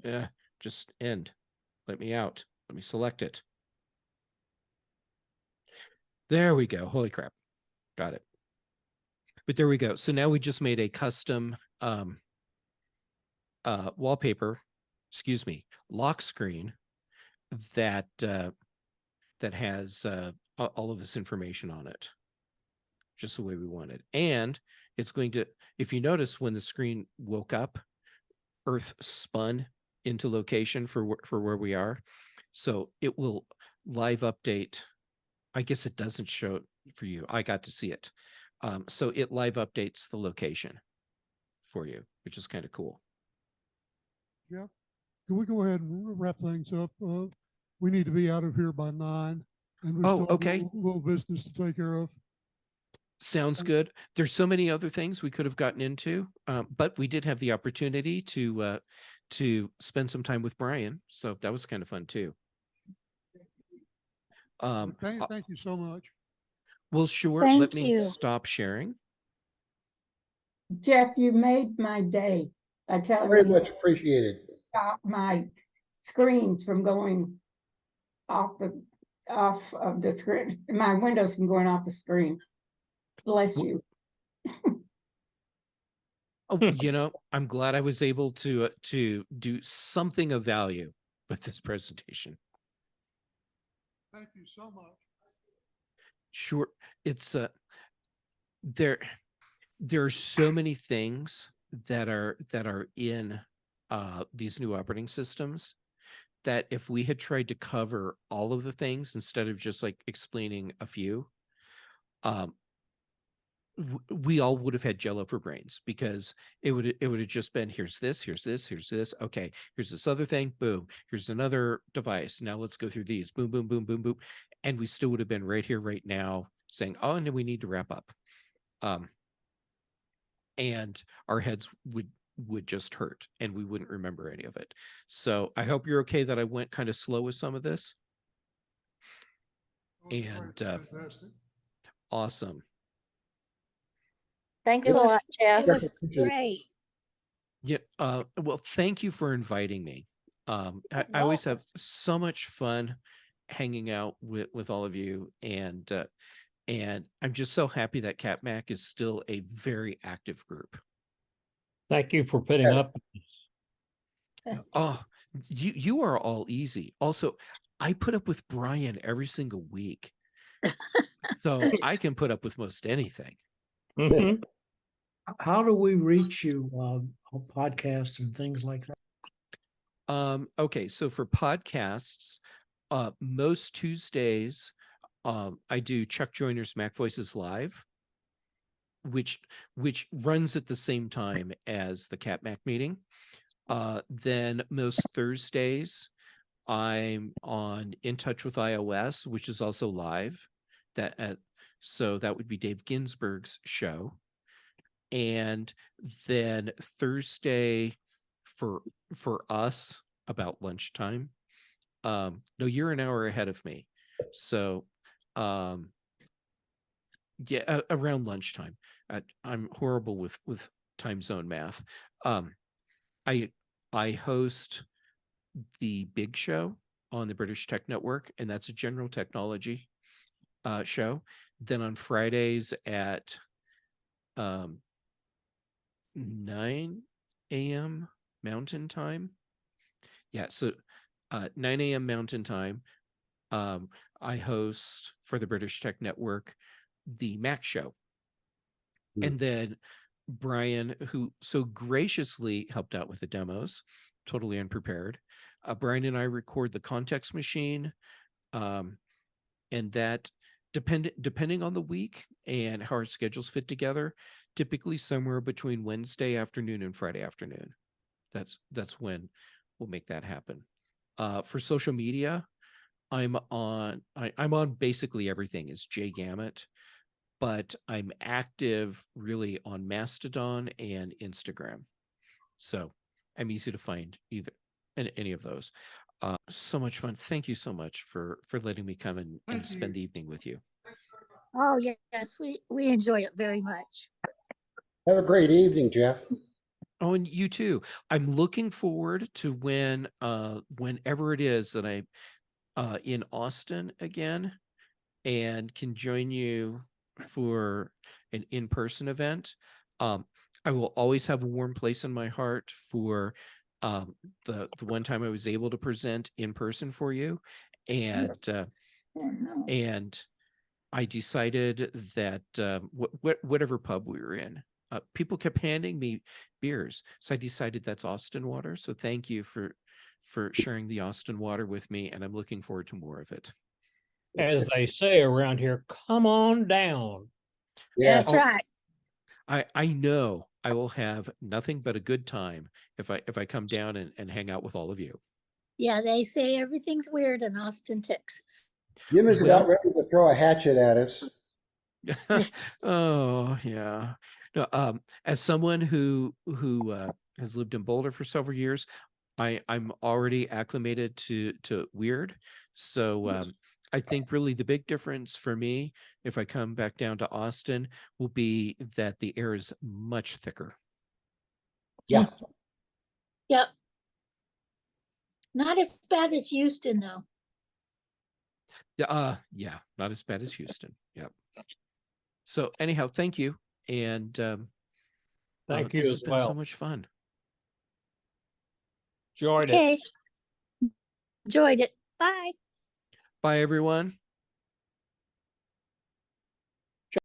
Yeah, just end. Let me out. Let me select it. There we go. Holy crap. Got it. But there we go. So now we just made a custom wallpaper, lock screen that that has all of this information on it, just the way we want it. And it's going to, if you notice, when the screen woke up, Earth spun into location for where we are. So it will live update. I guess it doesn't show it for you. I got to see it. So it live updates the location for you, which is kind of cool. Yeah. Can we go ahead and wrap things up? We need to be out of here by 9. And we still have okay. a little business to take care of. Sounds good. There's so many other things we could have gotten into, but we did have the opportunity to spend some time with Brian. So that was kind of fun too. Thank you so much. Well, sure. Thank Let me you. stop sharing. Jeff, you made my day by telling Very me much appreciated. stop my screens from going off of the screen, my windows from going off the screen. Bless you. Oh, I'm glad I was able to do something of value with this presentation. Thank you so much. Sure. It's there are so many things that are in these new operating systems that if we had tried to cover all of the things instead of just like explaining a few, we all would have had jello for brains, because it would have just been, here's this, okay, here's this other thing, boom, here's another device, now let's go through these, boom, boom, boom, boom, boom, and we still would have been right here right now saying, oh, and we need to wrap up, and our heads would just hurt and we wouldn't remember any of it. So I hope you're okay that I went kind of slow with some of this. And awesome. Thanks a lot, Jeff. It was great. Yeah. Well, thank you for inviting me. I always have so much fun hanging out with all of you, and I'm just so happy that CapMac is still a very active group. Thank you for putting up with this. Oh, you are all easy. Also, I put up with Brian every single week, so I can put up with most anything. Mhm. How do we reach you on podcasts and things like that? Okay, so for podcasts, most Tuesdays I do Chuck Joyner's Mac Voices Live, which runs at the same time as the CapMac meeting. Then most Thursdays, I'm on In Touch with iOS, which is also live. So that would be Dave Ginsburg's show. And then Thursday for us about lunchtime. No, you're an hour ahead of me. So yeah, around lunchtime. I'm horrible with time zone math. I host the Big Show on the British Tech Network, and that's a general technology show. Then on Fridays at 9 a.m. Mountain Time. Yeah, so 9 a.m. Mountain Time, I host for the British Tech Network the Mac Show. And then Brian, who so graciously helped out with the demos, totally unprepared. Brian and I record the Context Machine, and that depending on the week and how our schedules fit together, typically somewhere between Wednesday afternoon and Friday afternoon. That's when we'll make that happen. For social media, I'm on basically everything is Jay Gamet, but I'm active really on Mastodon and Instagram. So I'm easy to find either any of those. So much fun. Thank you so much for letting me come and spend the evening with you. Oh, yes, we enjoy it very much. Have a great evening, Jeff. Oh, and you too. I'm looking forward to whenever it is that I'm in Austin again and can join you for an in-person event. I will always have a warm place in my heart for the one time I was able to present in person for you, and I decided that whatever pub we were in, people kept handing me beers, so I decided that's Austin water. So thank you for sharing the Austin water with me, and I'm looking forward to more of it. As they say around here, come on down. Yeah. That's right. I know I will have nothing but a good time if I come down and hang out with all of you. Yeah, they say everything's weird in Austin, Texas. Jim is Well- about ready to throw a hatchet at us. Oh yeah. No, as someone who has lived in Boulder for several years, I'm already acclimated to weird. So I think really the big difference for me if I come back down to Austin will be that the air is much thicker. Yeah. Yep. Not as bad as Houston, though. Yeah, not as bad as Houston. Yep. So anyhow, thank you. And Thank you this as has been well. so much fun. Enjoyed it. Okay. Enjoyed it. Bye. Bye everyone.